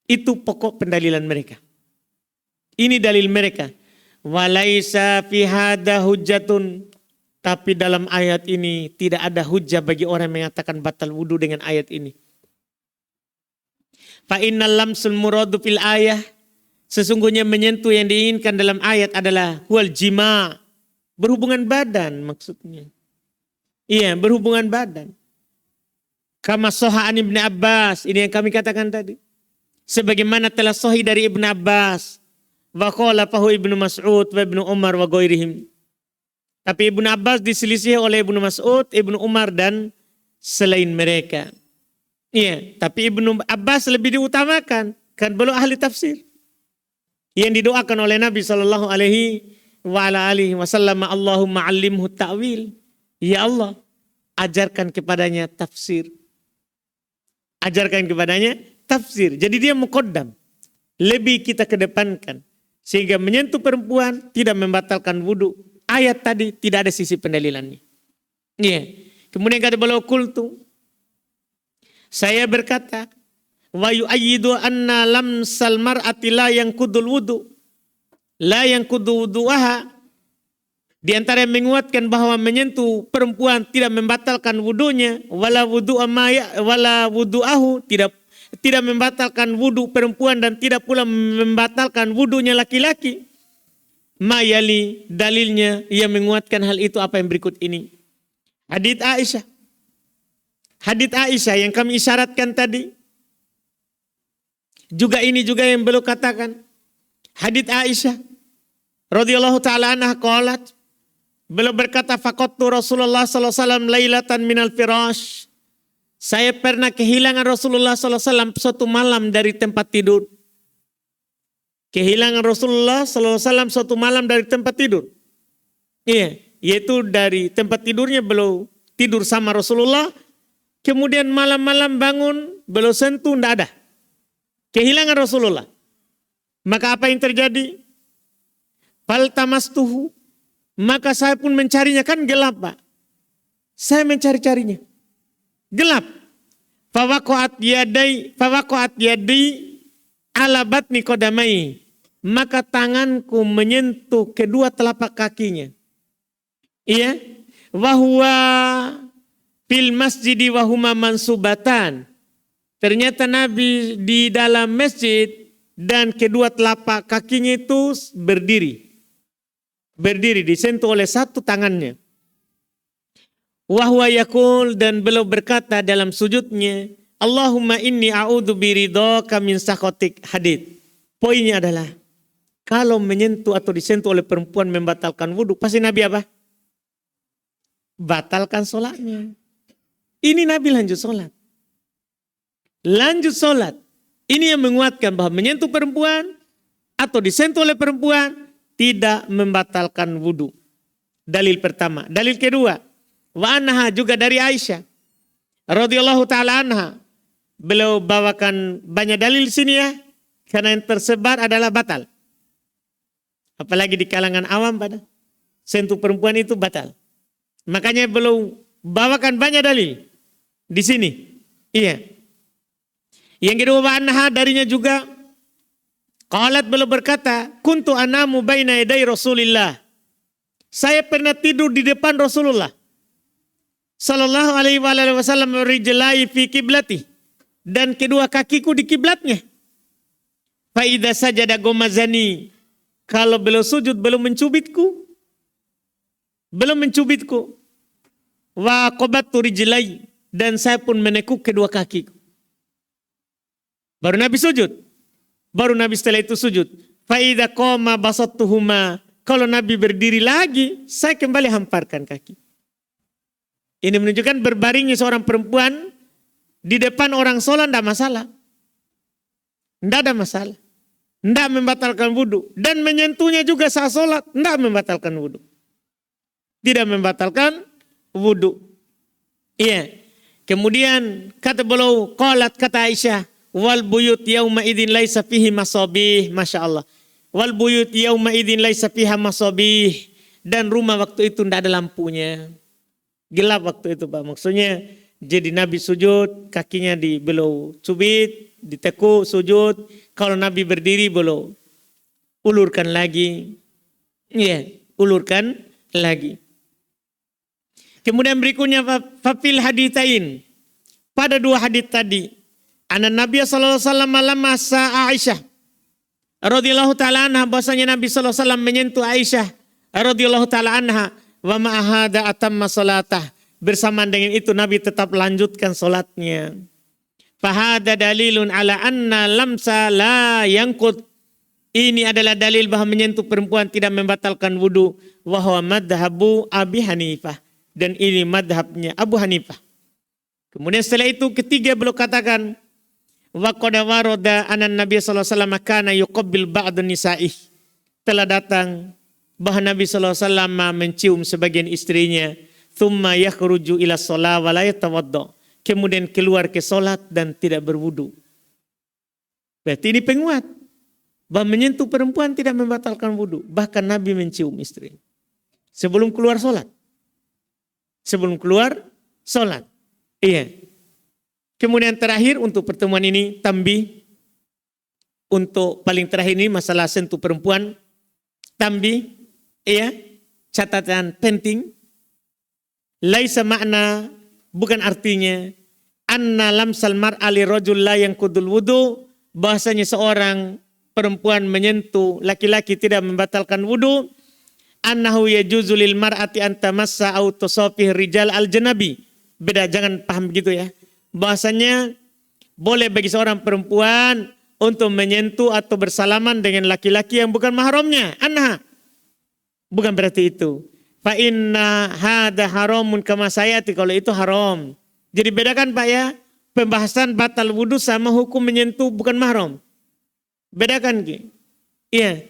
Itu pokok pendalilan mereka. Ini dalil mereka. Walaisa fi hadza hujjatun. Tapi dalam ayat ini tidak ada hujjah bagi orang yang mengatakan batal wudu dengan ayat ini. Fa innal lamsul muradu fil ayah. Sesungguhnya menyentuh yang diinginkan dalam ayat adalah huwal jima. Berhubungan badan maksudnya. Iya, berhubungan badan. Kama soha'an Ibn Abbas. Ini yang kami katakan tadi. Sebagaimana telah sohi dari Ibn Abbas. Wa qala fahu Ibnu Mas'ud wa Ibnu Umar wa ghairihim. Tapi Ibnu Abbas diselisih oleh Ibnu Mas'ud, Ibnu Umar dan selain mereka. Iya, tapi Ibnu Abbas lebih diutamakan. Kan belum ahli tafsir. Yang didoakan oleh Nabi Shallallahu Alaihi Wasallam, Allahumma alimhu ta'wil. Ya Allah, ajarkan kepadanya tafsir. Ajarkan kepadanya tafsir. Jadi dia muqaddam. Lebih kita kedepankan. Sehingga menyentuh perempuan tidak membatalkan wudu. Ayat tadi tidak ada sisi pendalilannya. Iya. Kemudian kata beliau kultu. Saya berkata, wa yu'ayyidu anna lamsal mar'ati la yanqudul wudu. La yanqudu wudu'aha. Di antara yang menguatkan bahwa menyentuh perempuan tidak membatalkan wudunya, wala wudu'ahu, tidak membatalkan wudu perempuan dan tidak pula membatalkan wudunya laki-laki. Mayali, dalilnya yang menguatkan hal itu apa yang berikut ini. Hadits Aisyah. Hadits Aisyah yang kami isyaratkan tadi. Juga ini juga yang beliau katakan. Hadits Aisyah radhiyallahu taala anha qalat, beliau berkata, faqattu Rasulullah sallallahu alaihi wasallam lailatan minal firash. Saya pernah kehilangan Rasulullah sallallahu alaihi wasallam suatu malam dari tempat tidur. Kehilangan Rasulullah sallallahu alaihi wasallam suatu malam dari tempat tidur. Iya, yaitu dari tempat tidurnya beliau tidur sama Rasulullah. Kemudian malam-malam bangun, beliau sentuh, tidak ada. Kehilangan Rasulullah. Maka apa yang terjadi? Faltamastuhu. Maka saya pun mencarinya, kan gelap Pak. Saya mencari-carinya. Gelap. Fawaqa'at yadi ala batni qadamai. Maka tanganku menyentuh kedua telapak kakinya. Iya. Wahuwa fil masjidi wahuma mansubatan. Ternyata Nabi di dalam masjid dan kedua telapak kakinya itu berdiri. Berdiri disentuh oleh satu tangannya. Wahwa yakul, dan beliau berkata dalam sujudnya, Allahumma inni a'udhu biridhaka min sakhatik. Hadits. Poinnya adalah kalau menyentuh atau disentuh oleh perempuan membatalkan wudhu, pasti Nabi apa? Batalkan sholatnya. Ini Nabi lanjut sholat. Lanjut sholat. Ini yang menguatkan bahwa menyentuh perempuan atau disentuh oleh perempuan tidak membatalkan wudhu. Dalil pertama. Dalil kedua. Wa anha, juga dari Aisyah radhiyallahu taala anha. Beliau bawakan banyak dalil sini ya. Karena yang tersebar adalah batal. Apalagi di kalangan awam pada sentuh perempuan itu batal. Makanya beliau bawakan banyak dalil di sini. Iya. Yang kedua, wa anha, darinya juga qalat, beliau berkata, kuntu anamu baina yaday Rasulillah. Saya pernah tidur di depan Rasulullah sallallahu alaihi wasallam, rijlai fi kiblati, dan kedua kakiku di kiblatnya. Fa idza sajada gomazani, kalau beliau sujud beliau mencubitku. Beliau mencubitku. Wa qabattu rijlai, dan saya pun menekuk kedua kakiku. Baru Nabi sujud. Baru Nabi setelah itu sujud. Fa idza qama basattuhuma, kalau Nabi berdiri lagi, saya kembali hamparkan kaki. Ini menunjukkan berbaringnya seorang perempuan di depan orang sholat tidak masalah. Tidak ada masalah. Tidak membatalkan wudhu. Dan menyentuhnya juga saat sholat, tidak membatalkan wudhu. Tidak membatalkan wudhu. Iya. Kemudian kata beliau, qalat, kata Aisyah, wal buyut yauma idin laisa fihi masabih. Masya Allah. Wal buyut yauma idin laisa fiha masabih. Dan rumah waktu itu tidak ada lampunya. Gelap waktu itu Pak. Maksudnya jadi Nabi sujud, kakinya beliau cubit, ditekuk sujud. Kalau Nabi berdiri beliau ulurkan lagi. Iya, ulurkan lagi. Kemudian berikutnya fafil haditsain. Pada dua hadits tadi, anak Nabi sallallahu alaihi wasallam masa Aisyah radhiyallahu taala anha, bahwasanya Nabi sallallahu alaihi wasallam menyentuh Aisyah radhiyallahu taala anha. Wa ma'ahada atamma salatah. Bersamaan dengan itu Nabi tetap lanjutkan solatnya. Fahada dalilun ala anna lamsa la yangkut. Ini adalah dalil bahwa menyentuh perempuan tidak membatalkan wudu. Wa huwa madhabu Abi Hanifah. Dan ini madhabnya Abu Hanifah. Kemudian setelah itu ketiga beliau katakan, wa qad warada anan Nabi sallallahu alaihi wasallam kana yuqabbil ba'd nisa'ih. Telah datang bahwa Nabi SAW mencium sebagian istrinya. Thumma yakhruju ila sholat wa la yatawadda. Kemudian keluar ke sholat dan tidak berwudu. Berarti ini penguat. Bahwa menyentuh perempuan tidak membatalkan wudu. Bahkan Nabi mencium istri. Sebelum keluar sholat. Sebelum keluar sholat. Iya. Kemudian terakhir untuk pertemuan ini, tambih. Untuk paling terakhir ini masalah sentuh perempuan. Tambih, ya, catatan penting. Laisa makna, bukan artinya, anna lamsal mar'a li rajul la yanqudul wudu, bahasanya seorang perempuan menyentuh laki-laki tidak membatalkan wudu. Annahu yajuzu lil mar'ati an tamassa aw tusafih rijal al janabi. Beda, jangan paham begitu ya. Bahasanya boleh bagi seorang perempuan untuk menyentuh atau bersalaman dengan laki-laki yang bukan mahramnya. Anha. Bukan berarti itu. Fa inna hadza haramun kama sayati, kalau itu haram. Jadi bedakan Pak ya, pembahasan batal wudu sama hukum menyentuh bukan mahram. Bedakan Ki. Iya.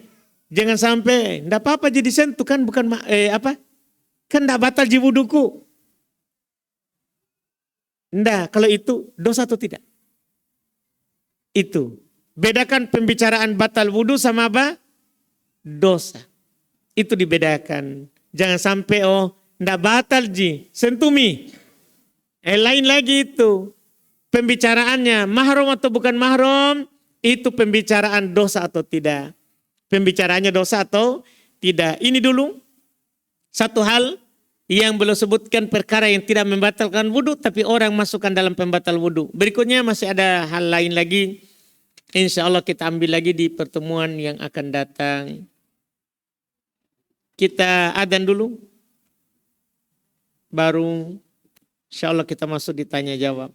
Jangan sampai enggak apa-apa jadi sentuh kan bukan apa? Kan enggak batal ji wuduku. Enggak, kalau itu dosa atau tidak? Itu. Bedakan pembicaraan batal wudu sama apa? Dosa. Itu dibedakan. Jangan sampai enggak batal ji, sentumi. Lain lagi itu. Pembicaraannya mahram atau bukan mahram, itu pembicaraan dosa atau tidak. Pembicaraannya dosa atau tidak. Ini dulu satu hal yang belum sebutkan perkara yang tidak membatalkan wudu tapi orang masukkan dalam pembatal wudu. Berikutnya masih ada hal lain lagi. Insya Allah kita ambil lagi di pertemuan yang akan datang. Kita adzan dulu. Baru insya Allah kita masuk di tanya jawab.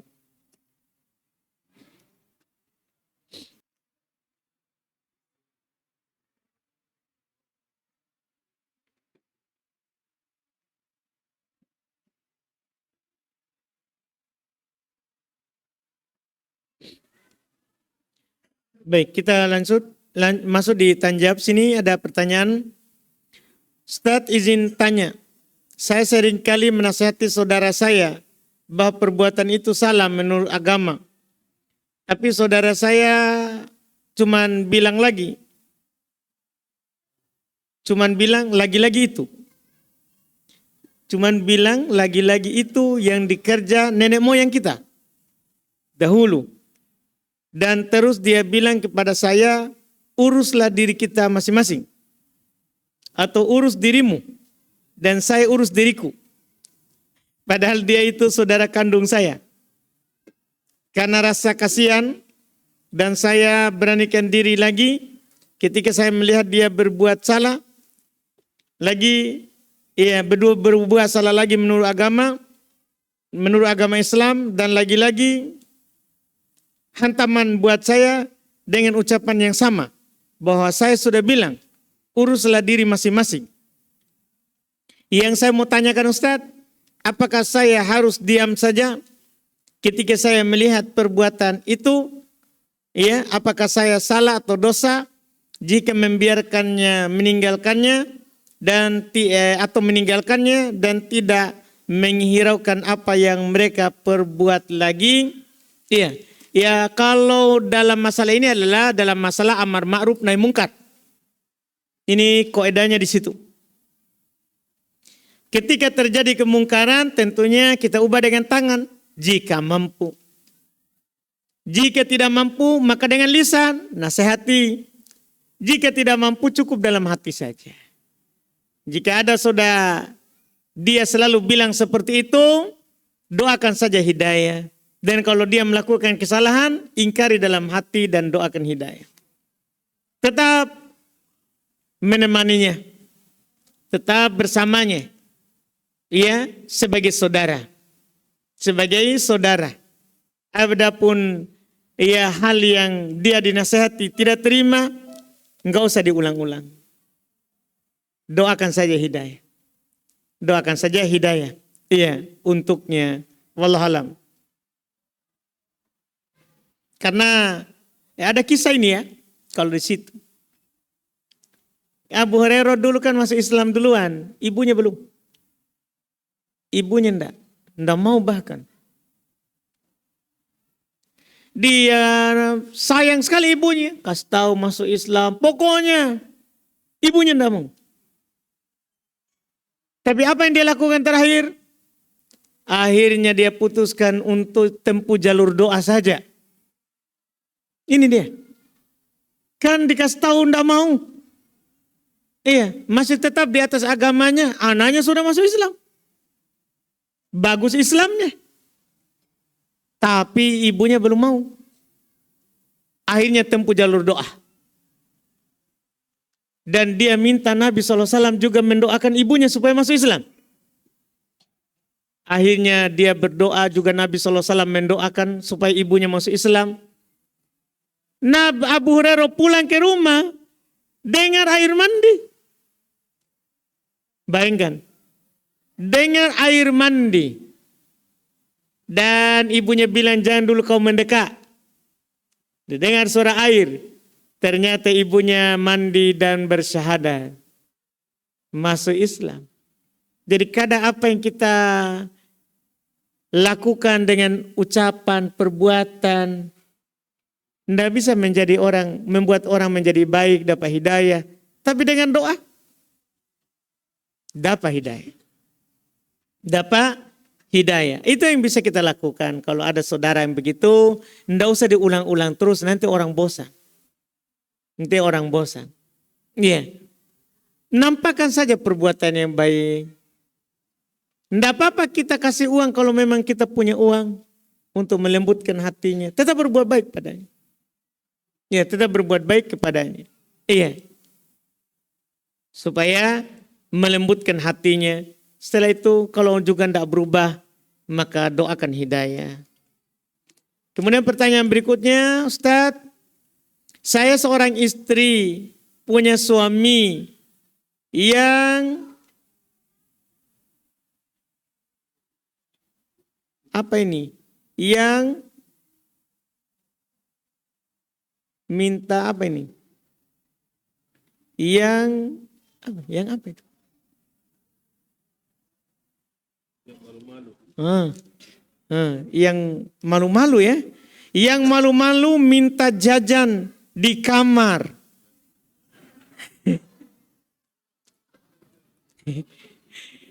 Baik, kita masuk di tanya jawab. Sini ada pertanyaan. Ustadz izin tanya, saya seringkali menasihati saudara saya bahwa perbuatan itu salah menurut agama. Tapi saudara saya cuman bilang lagi itu. Cuman bilang lagi-lagi itu yang dikerja nenek moyang kita dahulu. Dan terus dia bilang kepada saya, uruslah diri kita masing-masing. Atau urus dirimu. Dan saya urus diriku. Padahal dia itu saudara kandung saya. Karena rasa kasihan dan saya beranikan diri lagi ketika saya melihat dia berbuat salah. Lagi, berbuat salah lagi menurut agama Islam. Dan lagi-lagi hantaman buat saya dengan ucapan yang sama. Bahwa saya sudah bilang, uruslah diri masing-masing. Yang saya mau tanyakan Ustadz, apakah saya harus diam saja ketika saya melihat perbuatan itu? Ya, apakah saya salah atau dosa jika meninggalkannya dan tidak menghiraukan apa yang mereka perbuat lagi? Iya. Ya, kalau dalam masalah ini adalah dalam masalah amar ma'ruf nahi mungkar. Ini kaidahnya di situ. Ketika terjadi kemungkaran tentunya kita ubah dengan tangan jika mampu. Jika tidak mampu maka dengan lisan nasihati. Jika tidak mampu cukup dalam hati saja. Jika ada saudara dia selalu bilang seperti itu, doakan saja hidayah. Dan kalau dia melakukan kesalahan, ingkari dalam hati dan doakan hidayah. Tetap menemaninya. Tetap bersamanya. Ya, sebagai saudara. Sebagai saudara. Adapun hal yang dia dinasihati tidak terima, enggak usah diulang-ulang. Doakan saja hidayah. Doakan saja hidayah. Iya, untuknya. Wallahualam. Karena ada kisah ini ya, kalau di situ. Abu Hurairah dulu kan masuk Islam duluan, ibunya belum. Ibunya enggak mau bahkan. Dia sayang sekali ibunya, kasih tahu masuk Islam, pokoknya ibunya enggak mau. Tapi apa yang dia lakukan terakhir? Akhirnya dia putuskan untuk tempuh jalur doa saja. Ini dia. Kan dikasih tahu ndak mau. Iya, masih tetap di atas agamanya. Anaknya sudah masuk Islam. Bagus Islamnya. Tapi ibunya belum mau. Akhirnya tempuh jalur doa. Dan dia minta Nabi SAW juga mendoakan ibunya supaya masuk Islam. Akhirnya dia berdoa juga Nabi SAW mendoakan supaya ibunya masuk Islam. Abu Hurairah pulang ke rumah, dengar air mandi. Bayangkan, dengar air mandi. Dan ibunya bilang jangan dulu kau mendekat. Didengar suara air. Ternyata ibunya mandi dan bersyahadat. Masuk Islam. Jadi kadang apa yang kita lakukan dengan ucapan, perbuatan, tidak bisa menjadi orang, membuat orang menjadi baik, dapat hidayah. Tapi dengan doa, dapat hidayah. Dapat hidayah. Itu yang bisa kita lakukan. Kalau ada saudara yang begitu, tidak usah diulang-ulang terus, nanti orang bosan. Nanti orang bosan. Iya. Nampakkan saja perbuatan yang baik. Tidak apa-apa kita kasih uang kalau memang kita punya uang untuk melembutkan hatinya. Tetap berbuat baik padanya. Ya, tetap berbuat baik kepadanya. Iya. Supaya melembutkan hatinya. Setelah itu kalau juga tidak berubah, maka doakan hidayah. Kemudian pertanyaan berikutnya, Ustadz. Saya seorang istri, punya suami yang apa ini? Yang minta apa ini? Yang apa itu? Yang malu-malu ya. Yang malu-malu minta jajan di kamar.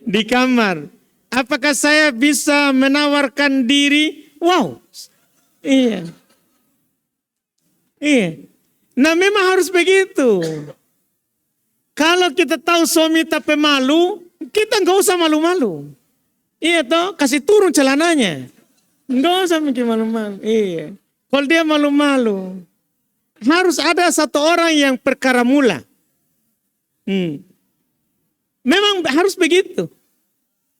Di kamar. Apakah saya bisa menawarkan diri? Wow. Iya. Iya. Nah memang harus begitu. Kalau kita tahu suami tapi malu, kita nggak usah malu-malu. Iya toh, kasih turun celananya. Nggak usah mikir malu-malu. Iya. Kalau dia malu-malu, harus ada satu orang yang perkara mula. Memang harus begitu.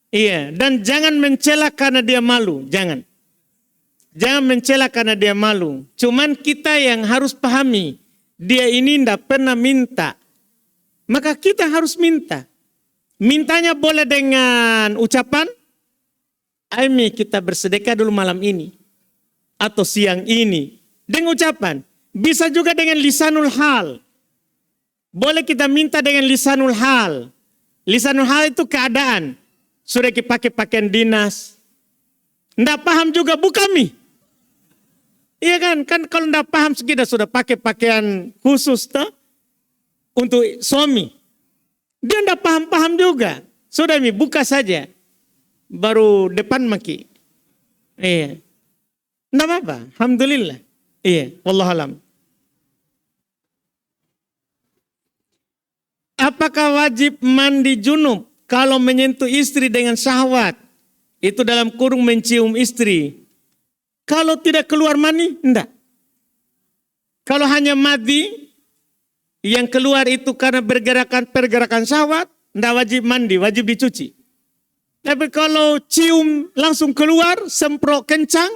Iya, dan jangan mencela karena dia malu, jangan. Jangan mencela karena dia malu. Cuman kita yang harus pahami, dia ini tidak pernah minta. Maka kita harus minta. Mintanya boleh dengan ucapan, Aimi kita bersedekah dulu malam ini. Atau siang ini. Dengan ucapan. Bisa juga dengan lisanul hal. Boleh kita minta dengan lisanul hal. Lisanul hal itu keadaan. Sudah pakai pakaian dinas. Nggak paham juga, bu kami. Iya kan? Kan kalau nggak paham kita sudah pakai pakaian khusus toh untuk suami. Dia nggak paham-paham juga. Sudah mi buka saja. Baru depan maki. Iya. Nggak apa-apa. Alhamdulillah. Iya. Wallahualam. Apakah wajib mandi junub kalau menyentuh istri dengan syahwat? Itu dalam kurung mencium istri. Kalau tidak keluar mani, enggak. Kalau hanya madi, yang keluar itu karena pergerakan syahwat, enggak wajib mandi, wajib dicuci. Tapi kalau cium langsung keluar, semprot kencang,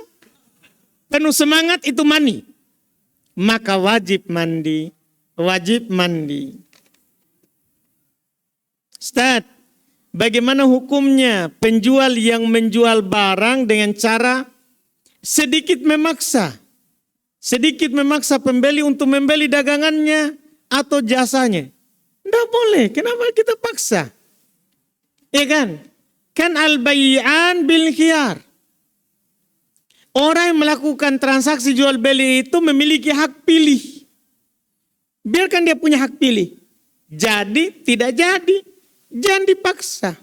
penuh semangat, itu mani. Maka wajib mandi, wajib mandi. Ustaz, bagaimana hukumnya penjual yang menjual barang dengan cara sedikit memaksa pembeli untuk membeli dagangannya atau jasanya? Tidak boleh, kenapa kita paksa? Ya kan? Kan al-bay'an bil khiyar. Orang yang melakukan transaksi jual beli itu memiliki hak pilih. Biarkan dia punya hak pilih. Jadi, tidak jadi. Jangan dipaksa.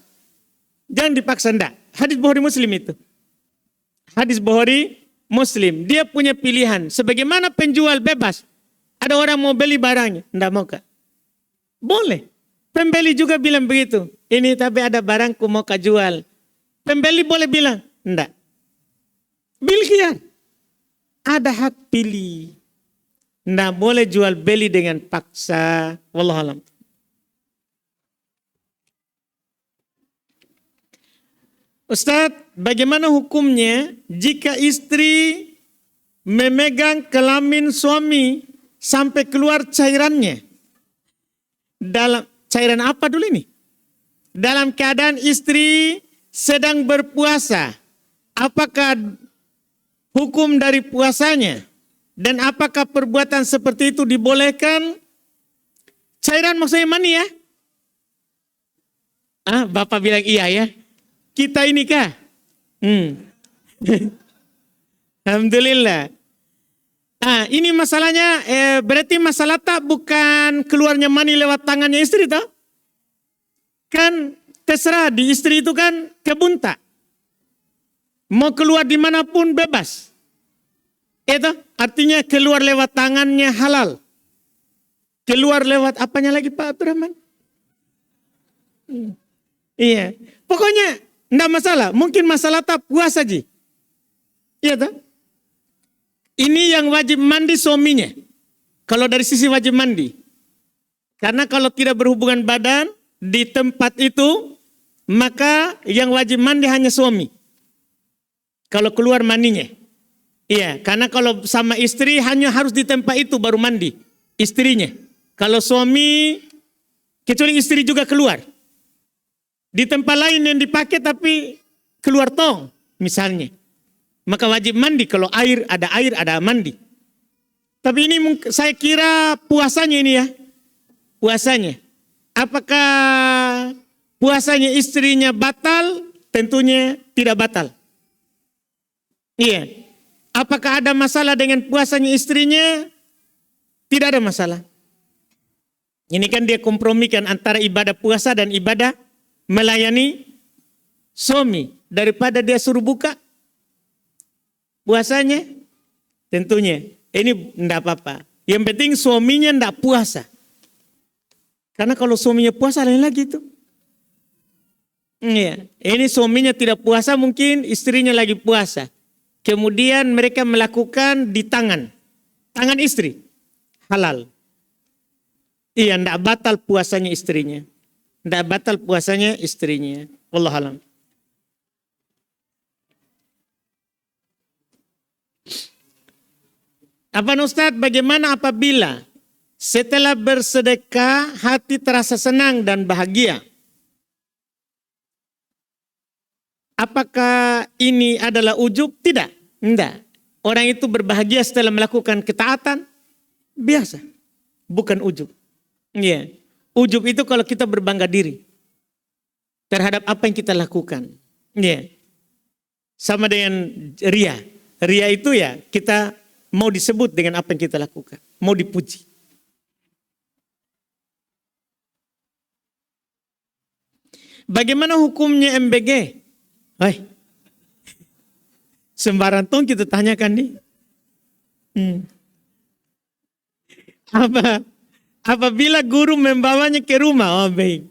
Jangan dipaksa, enggak. Hadis Bukhari Muslim itu. Hadis Bukhari Muslim. Dia punya pilihan. Sebagaimana penjual bebas. Ada orang mau beli barangnya. Tidak mau kak. Boleh. Pembeli juga bilang begitu. Ini tapi ada barangku mau kak jual. Pembeli boleh bilang. Tidak. Bilkian. Ada hak pilih. Tidak boleh jual beli dengan paksa. Wallahualam. Ustadz, bagaimana hukumnya jika istri memegang kelamin suami sampai keluar cairannya? Dalam cairan apa dulu ini? Dalam keadaan istri sedang berpuasa, apakah hukum dari puasanya? Dan apakah perbuatan seperti itu dibolehkan? Cairan maksudnya mani ya? Bapak bilang iya ya. Kita ini kah? Alhamdulillah. Ini masalahnya berarti masalah tak bukan keluarnya mani lewat tangannya istri toh? Kan terserah di istri itu kan kebun tak. Mau keluar dimanapun bebas. Itu artinya keluar lewat tangannya halal. Keluar lewat apanya lagi Pak Abdurrahman? Iya. Pokoknya enggak masalah, mungkin masalah tak puas saja. Iya tak? Ini yang wajib mandi suaminya. Kalau dari sisi wajib mandi. Karena kalau tidak berhubungan badan di tempat itu, maka yang wajib mandi hanya suami. Kalau keluar maninya. Iya, karena kalau sama istri hanya harus di tempat itu baru mandi. Istrinya. Kalau suami, kecuali istri juga keluar. Di tempat lain yang dipakai tapi keluar tong misalnya. Maka wajib mandi kalau air ada mandi. Tapi ini saya kira puasanya ini ya. Puasanya. Apakah puasanya istrinya batal? Tentunya tidak batal. Iya. Apakah ada masalah dengan puasanya istrinya? Tidak ada masalah. Ini kan dia kompromikan antara ibadah puasa dan ibadah melayani suami. Daripada dia suruh buka puasanya, tentunya ini enggak apa-apa. Yang penting suaminya enggak puasa. Karena kalau suaminya puasa lain lagi itu. Iya, ini suaminya tidak puasa mungkin istrinya lagi puasa. Kemudian mereka melakukan di tangan istri. Halal. Iya, enggak batal puasanya istrinya. Tidak batal puasanya istrinya. Wallahualam. Apa Ustaz, bagaimana apabila setelah bersedekah hati terasa senang dan bahagia? Apakah ini adalah ujub? Tidak. Tidak. Orang itu berbahagia setelah melakukan ketaatan. Biasa. Bukan ujub. Iya. Ujub itu kalau kita berbangga diri terhadap apa yang kita lakukan. Ya. Sama dengan ria. Ria itu ya kita mau disebut dengan apa yang kita lakukan. Mau dipuji. Bagaimana hukumnya MBG? Sembarang tong kita tanyakan nih. Apabila guru membawanya ke rumah, oh baik.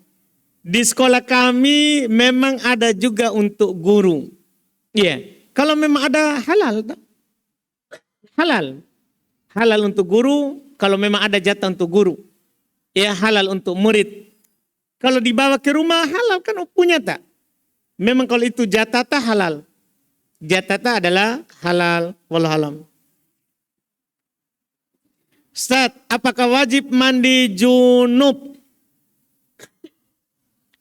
Di sekolah kami memang ada juga untuk guru. Iya, kalau memang ada halal. Halal. Halal untuk guru, kalau memang ada jatah untuk guru. Ya halal untuk murid. Kalau dibawa ke rumah halal kan punya tak? Memang kalau itu jatah tak halal. Jatah tak adalah halal. Wallahualam. Ustaz, apakah wajib mandi junub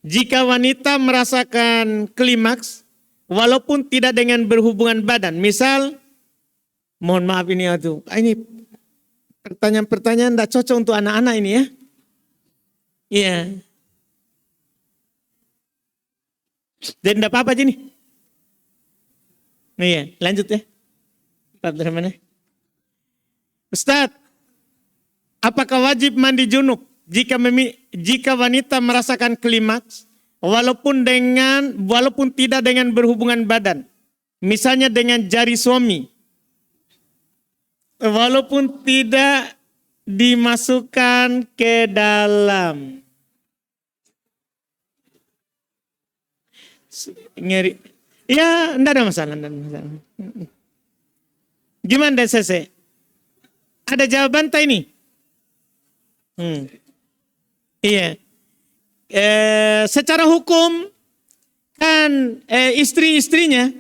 jika wanita merasakan klimaks walaupun tidak dengan berhubungan badan? Misal, mohon maaf ini pertanyaan-pertanyaan tidak cocok untuk anak-anak ini ya. Iya. Dan tidak apa-apa aja nih. Iya, lanjut ya. Pak Abdurrahman. Ustaz, apakah wajib mandi junub jika wanita merasakan klimaks walaupun tidak dengan berhubungan badan. Misalnya dengan jari suami. Walaupun tidak dimasukkan ke dalam. Ngeri. Ya, enggak ada masalah. Gimana DCC? Ada jawaban tak ini? Iya. Secara hukum kan istri-istrinya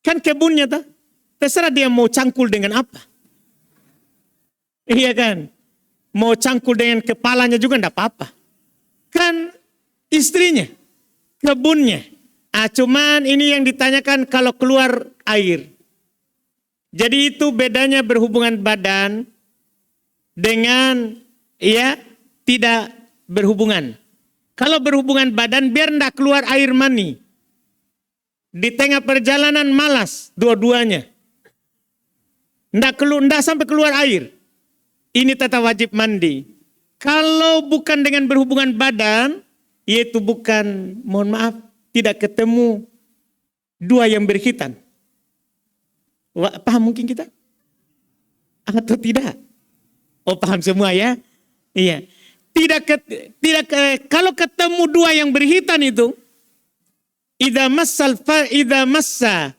kan kebunnya tuh. Terserah dia mau cangkul dengan apa. Iya kan? Mau cangkul dengan kepalanya juga enggak apa-apa. Kan istrinya, kebunnya. Cuman ini yang ditanyakan kalau keluar air. Jadi itu bedanya berhubungan badan dengan tidak berhubungan. Kalau berhubungan badan biar enggak keluar air mani. Di tengah perjalanan malas dua-duanya. Enggak sampai keluar air. Ini tetap wajib mandi. Kalau bukan dengan berhubungan badan, yaitu bukan, mohon maaf, tidak ketemu dua yang berkhitan. Paham mungkin kita? Atau tidak? Oh, paham semua ya? Iya. Kalau ketemu dua yang berkhitan itu, idza massa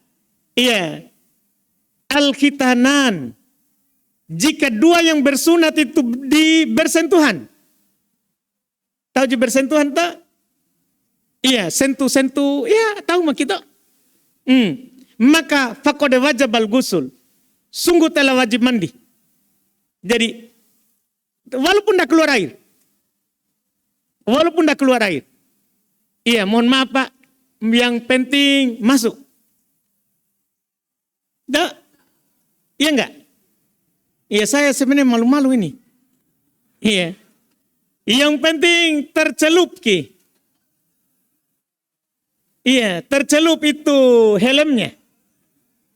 al-khitanan. Jika dua yang bersunat itu bersentuhan. Tahu bersentuhan tak? Iya, sentuh-sentuh, ya tahu mah kita. Maka faqad wajabal ghusl. Sungguh telah wajib mandi. Jadi walaupun tidak keluar air. Walaupun tidak keluar air. Iya, mohon maaf Pak. Yang penting masuk. Iya enggak? Iya, saya sebenarnya malu-malu ini. Iya. Yang penting tercelup ki. Iya, tercelup itu helmnya.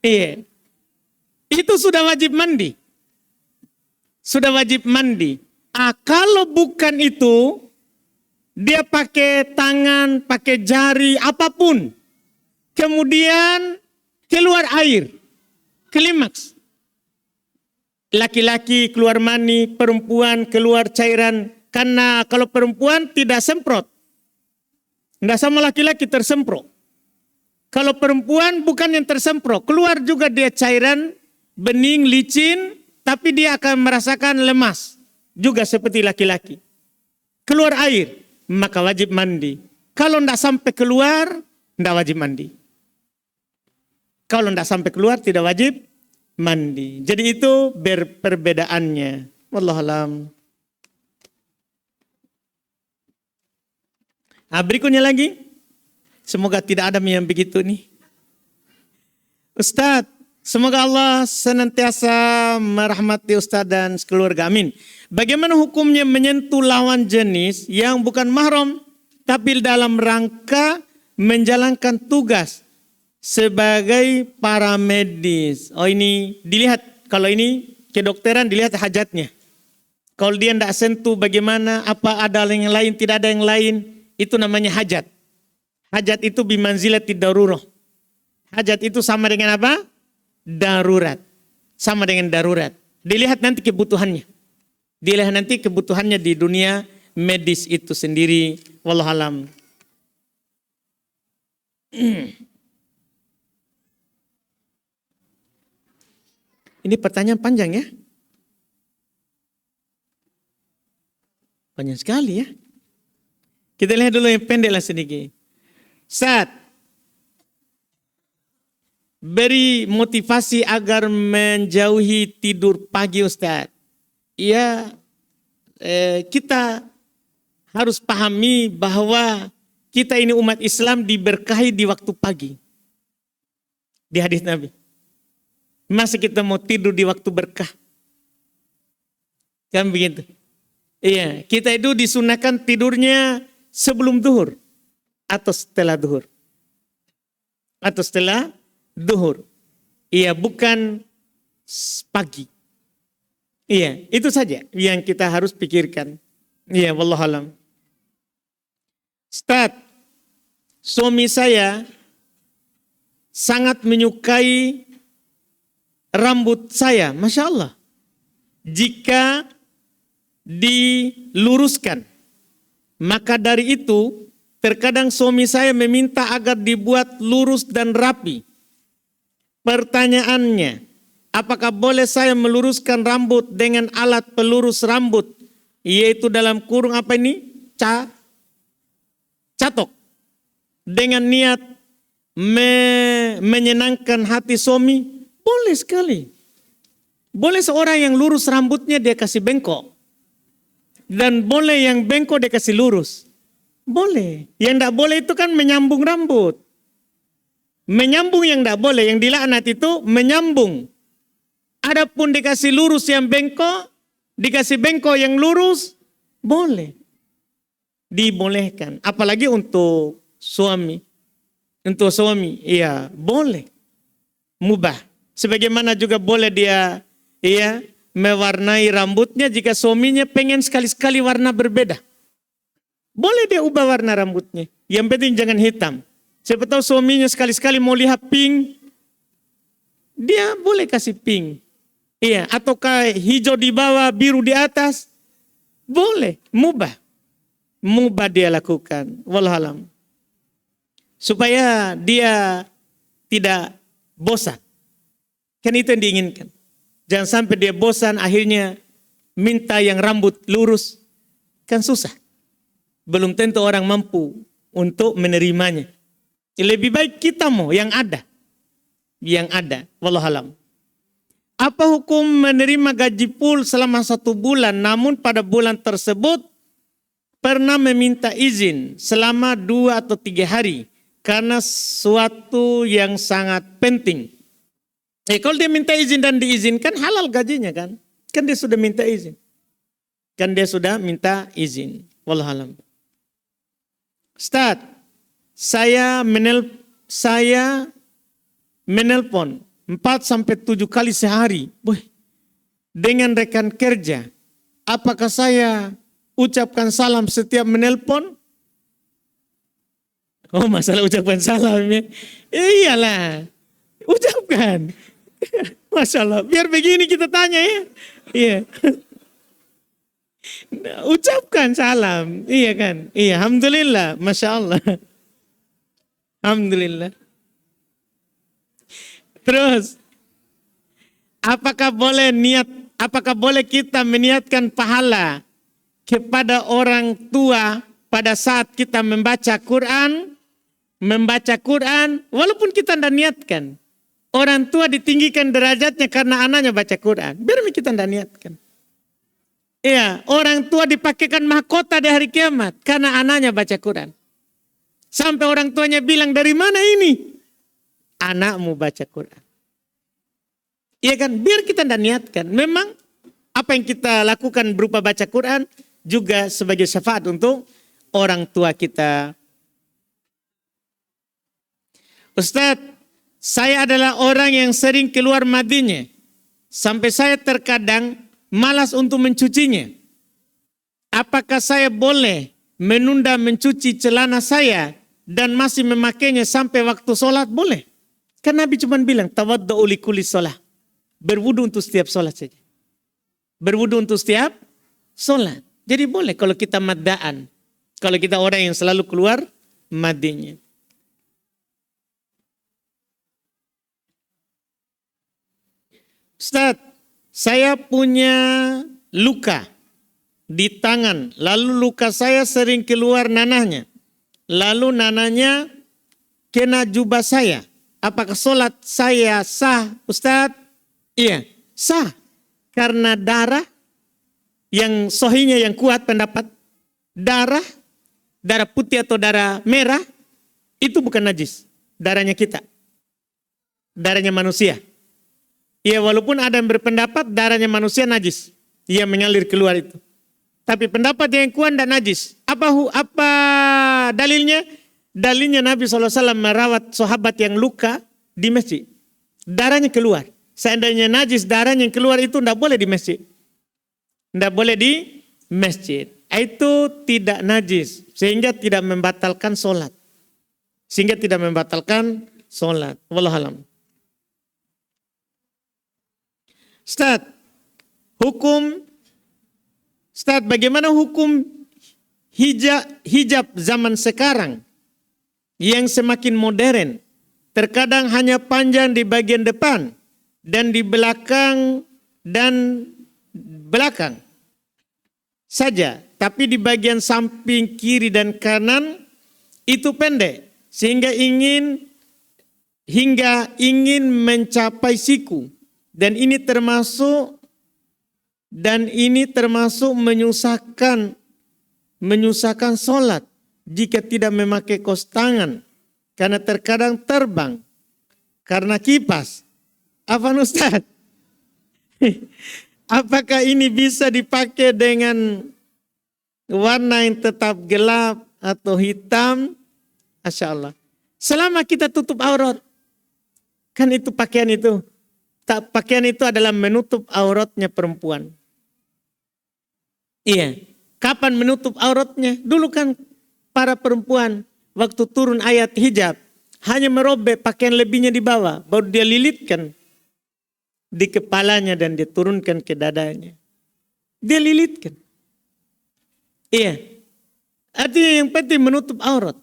Iya. Itu sudah wajib mandi. Sudah wajib mandi. Kalau bukan itu, dia pakai tangan, pakai jari, apapun. Kemudian keluar air. Klimaks. Laki-laki keluar mani, perempuan keluar cairan. Karena kalau perempuan tidak semprot. Tidak sama laki-laki tersemprot. Kalau perempuan bukan yang tersemprot. Keluar juga dia cairan, bening, licin. Tapi dia akan merasakan lemas. Juga seperti laki-laki. Keluar air, maka wajib mandi. Kalau tidak sampai keluar, tidak wajib mandi. Kalau tidak sampai keluar, tidak wajib mandi. Jadi itu perbedaannya. Wallahualam. Berikutnya lagi. Semoga tidak ada yang begitu nih. Ustadz, semoga Allah senantiasa merahmati Ustadz dan keluarga. Amin. Bagaimana hukumnya menyentuh lawan jenis yang bukan mahram, tapi dalam rangka menjalankan tugas sebagai paramedis. Oh ini dilihat, kalau ini kedokteran dilihat hajatnya. Kalau dia tidak sentuh bagaimana, apa ada yang lain, tidak ada yang lain, itu namanya hajat. Hajat itu bimanzilati darurah. Hajat itu sama dengan apa? Darurat. Sama dengan darurat. Dilihat nanti kebutuhannya. Dilihat nanti kebutuhannya di dunia medis itu sendiri. Wallahualam. Ini pertanyaan panjang ya. Panjang sekali ya. Kita lihat dulu yang pendek lah sedikit. Ustaz, beri motivasi agar menjauhi tidur pagi Ustaz. Ya, kita harus pahami bahwa kita ini umat Islam diberkahi di waktu pagi. Di hadis Nabi. Masa kita mau tidur di waktu berkah? Kan begitu. Iya, kita itu disunahkan tidurnya sebelum duhur. Atau setelah duhur. Atau setelah duhur. Iya, bukan pagi. Iya, itu saja yang kita harus pikirkan. Iya, wallahualam. Ustaz, suami saya sangat menyukai rambut saya, Masya Allah. Jika diluruskan, maka dari itu terkadang suami saya meminta agar dibuat lurus dan rapi. Pertanyaannya, apakah boleh saya meluruskan rambut dengan alat pelurus rambut, yaitu dalam kurung apa ini? Catok. Dengan niat menyenangkan hati suami? Boleh sekali. Boleh seorang yang lurus rambutnya dia kasih bengkok. Dan boleh yang bengkok dia kasih lurus. Boleh. Yang tidak boleh itu kan menyambung rambut. Menyambung yang tidak boleh. Yang dilaknat itu menyambung. Adapun dikasih lurus yang bengkok, dikasih bengkok yang lurus, boleh. Dibolehkan. Apalagi untuk suami. Untuk suami, iya boleh. Mubah. Sebagaimana juga boleh dia mewarnai rambutnya jika suaminya pengen sekali-sekali warna berbeda. Boleh dia ubah warna rambutnya. Yang penting jangan hitam. Siapa tahu suaminya sekali-sekali mau lihat pink, dia boleh kasih pink. Iya, ataukah hijau di bawah, biru di atas. Boleh, mubah. Mubah dia lakukan. Wallahualam. Supaya dia tidak bosan. Kan itu yang diinginkan. Jangan sampai dia bosan akhirnya minta yang rambut lurus. Kan susah. Belum tentu orang mampu untuk menerimanya. Lebih baik kita mau yang ada. Yang ada. Wallahualam. Apa hukum menerima gaji full selama 1 bulan namun pada bulan tersebut pernah meminta izin selama 2 atau 3 hari karena suatu yang sangat penting. Kalau dia minta izin dan diizinkan halal gajinya kan. Kan dia sudah minta izin. Kan dia sudah minta izin. Wallahualam. Ustaz, saya menelpon 4-7 kali sehari. Dengan rekan kerja. Apakah saya ucapkan salam setiap menelpon? Oh, masalah ucapkan salam ya. Iyalah. Ucapkan. Masya Allah. Biar begini kita tanya ya. Iya. Ucapkan salam. Iya kan. Iya. Alhamdulillah. Masya Allah. Alhamdulillah. Terus. Apakah boleh kita meniatkan pahala kepada orang tua pada saat kita membaca Quran? Membaca Quran walaupun kita tidak niatkan. Orang tua ditinggikan derajatnya karena anaknya baca Quran. Biar kita tidak niatkan. Iya, orang tua dipakaikan mahkota di hari kiamat karena anaknya baca Quran. Sampai orang tuanya bilang, dari mana ini? Anakmu baca Quran. Iya kan, biar kita tidak niatkan. Memang apa yang kita lakukan berupa baca Quran juga sebagai syafaat untuk orang tua kita. Ustaz, saya adalah orang yang sering keluar madinya. Sampai saya terkadang malas untuk mencucinya. Apakah saya boleh menunda mencuci celana saya dan masih memakainya sampai waktu sholat? Boleh. Kan Nabi cuma bilang, tawaddu'u likulli sholat. Berwudu untuk setiap sholat saja. Berwudu untuk setiap sholat. Jadi boleh kalau kita maddaan. Kalau kita orang yang selalu keluar madinya. Ustaz, saya punya luka di tangan. Lalu luka saya sering keluar nanahnya. Lalu nanahnya kena jubah saya. Apakah sholat saya sah, Ustaz? Iya, sah. Karena darah yang sohinya yang kuat pendapat. Darah putih atau darah merah, itu bukan najis. Darahnya kita. Darahnya manusia. Ya walaupun ada yang berpendapat darahnya manusia najis. Ia mengalir keluar itu. Tapi pendapat yang kuat dan najis. Apa dalilnya? Dalilnya Nabi SAW merawat sahabat yang luka di masjid. Darahnya keluar. Seandainya najis darahnya yang keluar itu tidak boleh di masjid. Tidak boleh di masjid. itu tidak najis sehingga tidak membatalkan sholat. Wallahualam. Ustaz, bagaimana hukum hijab zaman sekarang yang semakin modern? Terkadang hanya panjang di bagian depan dan di belakang saja, tapi di bagian samping kiri dan kanan itu pendek sehingga ingin mencapai siku, dan ini termasuk menyusahkan sholat jika tidak memakai kaos tangan karena terkadang terbang karena kipas. Apa Ustaz? Apakah ini bisa dipakai dengan warna yang tetap gelap atau hitam? Masya Allah. Selama kita tutup aurat. Kan itu pakaian itu. Pakaian itu adalah menutup auratnya perempuan. Iya. Kapan menutup auratnya? Dulu kan para perempuan waktu turun ayat hijab hanya merobek pakaian lebihnya di bawah. Baru dia lilitkan di kepalanya dan dia turunkan ke dadanya. Dia lilitkan. Iya. Artinya yang penting menutup aurat.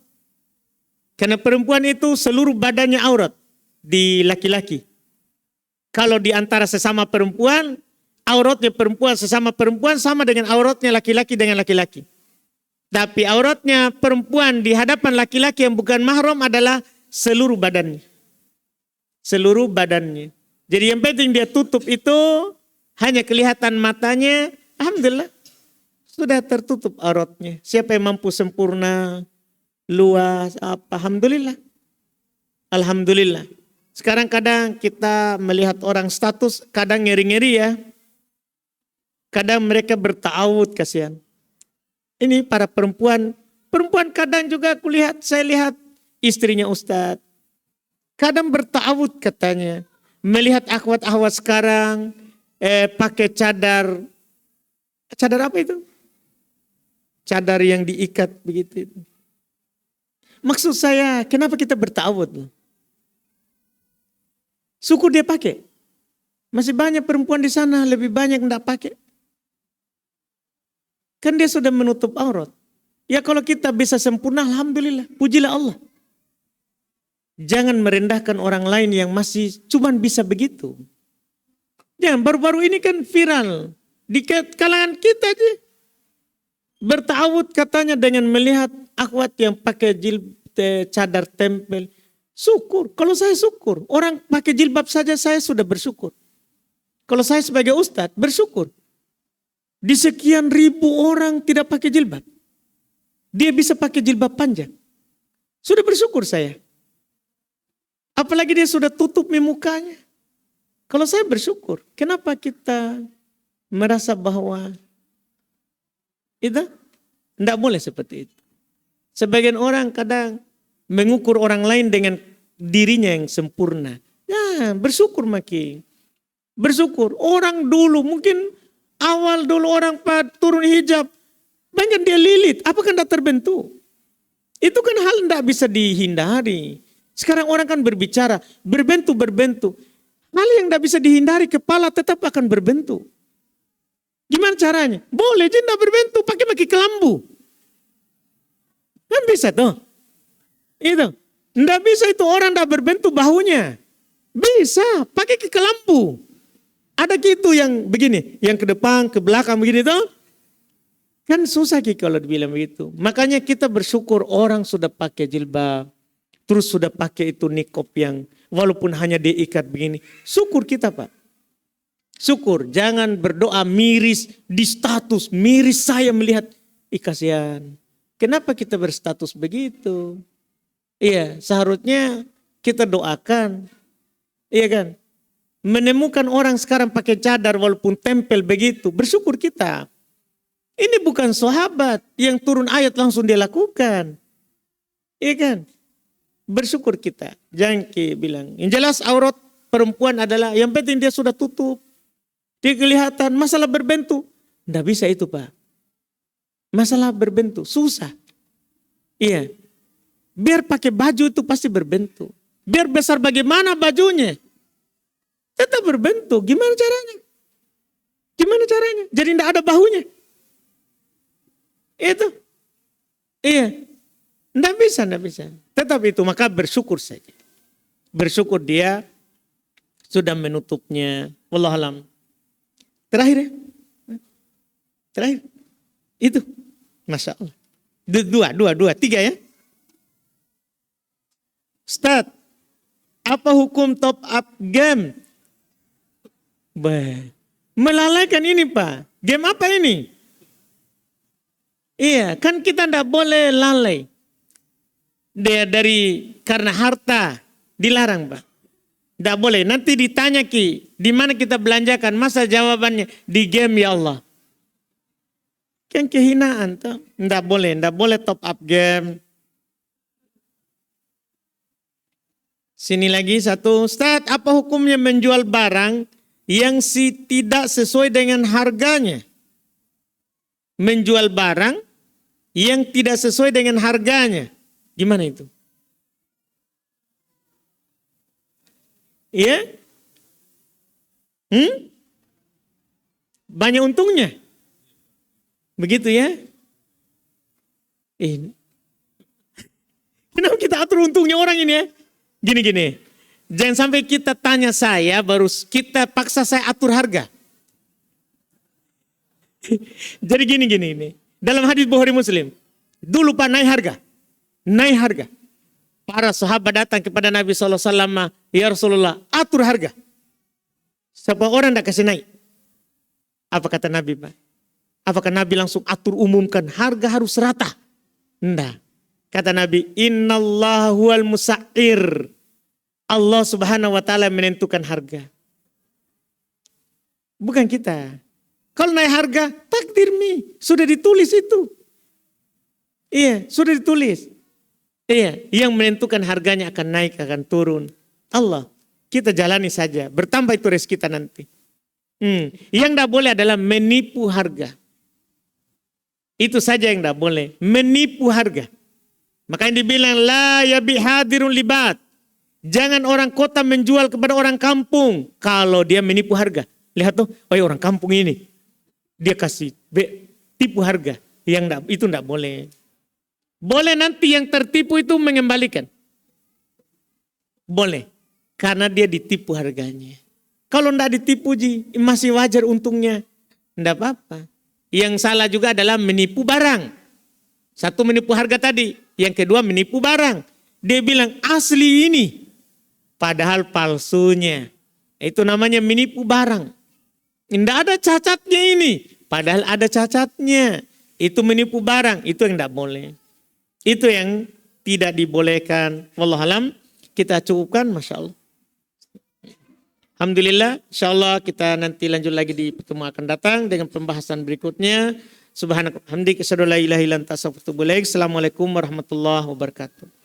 Karena perempuan itu seluruh badannya aurat di laki-laki. Kalau di antara sesama perempuan, auratnya perempuan sesama perempuan sama dengan auratnya laki-laki dengan laki-laki. Tapi auratnya perempuan di hadapan laki-laki yang bukan mahram adalah seluruh badannya. Seluruh badannya. Jadi yang penting dia tutup itu hanya kelihatan matanya, alhamdulillah sudah tertutup auratnya. Siapa yang mampu sempurna, luas, alhamdulillah. Alhamdulillah. Sekarang kadang kita melihat orang status kadang ngeri-ngeri ya. Kadang mereka bertawud, kasihan. Ini para perempuan kadang juga saya lihat istrinya Ustadz. Kadang bertawud katanya. Melihat akhwat-akhwat sekarang pakai cadar. Cadar apa itu? Cadar yang diikat begitu. Maksud saya, kenapa kita bertawud? Syukur dia pakai. Masih banyak perempuan di sana lebih banyak enggak pakai. Kan dia sudah menutup aurat. Ya kalau kita bisa sempurna, alhamdulillah, pujilah Allah. Jangan merendahkan orang lain yang masih cuman bisa begitu. Jangan, baru-baru ini kan viral. Di kalangan kita aja. Bertawud katanya dengan melihat akhwat yang pakai cadar tempel. Syukur, kalau saya syukur. Orang pakai jilbab saja saya sudah bersyukur. Kalau saya sebagai ustadz bersyukur. Di sekian ribu orang tidak pakai jilbab. Dia bisa pakai jilbab panjang. Sudah bersyukur saya. Apalagi dia sudah tutup mukanya. Kalau saya bersyukur, kenapa kita merasa bahwa itu tidak boleh seperti itu. Sebagian orang kadang mengukur orang lain dengan dirinya yang sempurna. Ya, bersyukur makin. Bersyukur. Orang dulu mungkin awal dulu orang turun hijab. Banyak dia lilit. Apakah tidak terbentuk? Itu kan hal tidak bisa dihindari. Sekarang orang kan berbicara. Berbentuk. Hal yang tidak bisa dihindari, kepala tetap akan berbentuk. Gimana caranya? Boleh je tidak berbentuk. Pakai kelambu. Kan bisa tuh. Itu. Tidak bisa itu orang tidak berbentuk bahunya. Bisa. Pakai kelambu. Ada gitu yang begini. Yang ke depan, ke belakang begini tuh. Kan susah kalau dibilang begitu. Makanya kita bersyukur orang sudah pakai jilbab. Terus sudah pakai itu nikop yang walaupun hanya diikat begini. Syukur kita Pak. Syukur. Jangan berdoa miris di status. Miris saya melihat. Kasihan. Kenapa kita berstatus begitu? Iya, seharusnya kita doakan. Iya kan? Menemukan orang sekarang pakai cadar walaupun tempel begitu. Bersyukur kita. Ini bukan sahabat yang turun ayat langsung dia lakukan. Iya kan? Bersyukur kita. Jangan bilang. Yang jelas aurat perempuan adalah yang penting dia sudah tutup. Dia kelihatan masalah berbentuk. Tidak bisa itu Pak. Masalah berbentuk, susah. Iya. Biar pakai baju itu pasti berbentuk. Biar besar bagaimana bajunya, tetap berbentuk. Gimana caranya? Gimana caranya? Jadi tidak ada bahunya. Itu. Iya. Tidak bisa, tidak bisa. Tetap itu, maka bersyukur saja. Bersyukur dia sudah menutupnya. Wallahualam. Terakhir ya. Terakhir. Itu. Masya Allah. Dua, tiga ya. Ustaz, apa hukum top up game? Melalaikan ini Pak. Game apa ini? Iya, kan kita tidak boleh lalai. Dia karena harta dilarang Pak. Tidak boleh. Nanti ditanya di mana kita belanjakan? Masa jawabannya di game ya Allah. Kan kehinaan tuh. Tidak boleh top up game. Sini lagi satu, Ustaz, apa hukumnya menjual barang yang tidak sesuai dengan harganya? Menjual barang yang tidak sesuai dengan harganya. Gimana itu? Iya? Banyak untungnya. Begitu ya? Kenapa kita atur untungnya orang ini ya? Gini. Jangan sampai kita tanya saya, baru kita paksa saya atur harga. Jadi gini. Dalam hadis Bukhari Muslim. Dulu Pak naik harga. Para sahabat datang kepada Nabi SAW. Ya Rasulullah, atur harga. Siapa orang tidak kasih naik. Apa kata Nabi Pak? Apakah Nabi langsung umumkan harga harus rata? Tidak. Kata Nabi, Innallaha huwal musa'ir. Allah subhanahu wa ta'ala menentukan harga. Bukan kita. Kalau naik harga, takdir sudah ditulis itu. Iya, sudah ditulis. Iya, yang menentukan harganya akan naik, akan turun. Allah, kita jalani saja. Bertambah itu rezeki kita nanti. Yang tidak boleh adalah menipu harga. Itu saja yang tidak boleh. Menipu harga. Makanya dibilang la yabi hadirun libat. Jangan orang kota menjual kepada orang kampung kalau dia menipu harga. Lihat tuh, orang kampung ini dia kasih tipu harga. Itu enggak boleh. Boleh nanti yang tertipu itu mengembalikan. Boleh. Karena dia ditipu harganya. Kalau enggak ditipu masih wajar untungnya. Enggak apa-apa. Yang salah juga adalah menipu barang. Satu menipu harga tadi. Yang kedua menipu barang. Dia bilang asli ini. Padahal palsunya. Itu namanya menipu barang. Tidak ada cacatnya ini. Padahal ada cacatnya. Itu menipu barang. Itu yang tidak boleh. Itu yang tidak dibolehkan. Wallahualam. Kita cukupkan. Masya Allah. Alhamdulillah. InsyaAllah kita nanti lanjut lagi di pertemuan akan datang. Dengan pembahasan berikutnya. Subhanallah. Hamdik. Asyhadu an la ilaha illa anta astaghfiruka wa atubu ilaik. Assalamualaikum warahmatullahi wabarakatuh.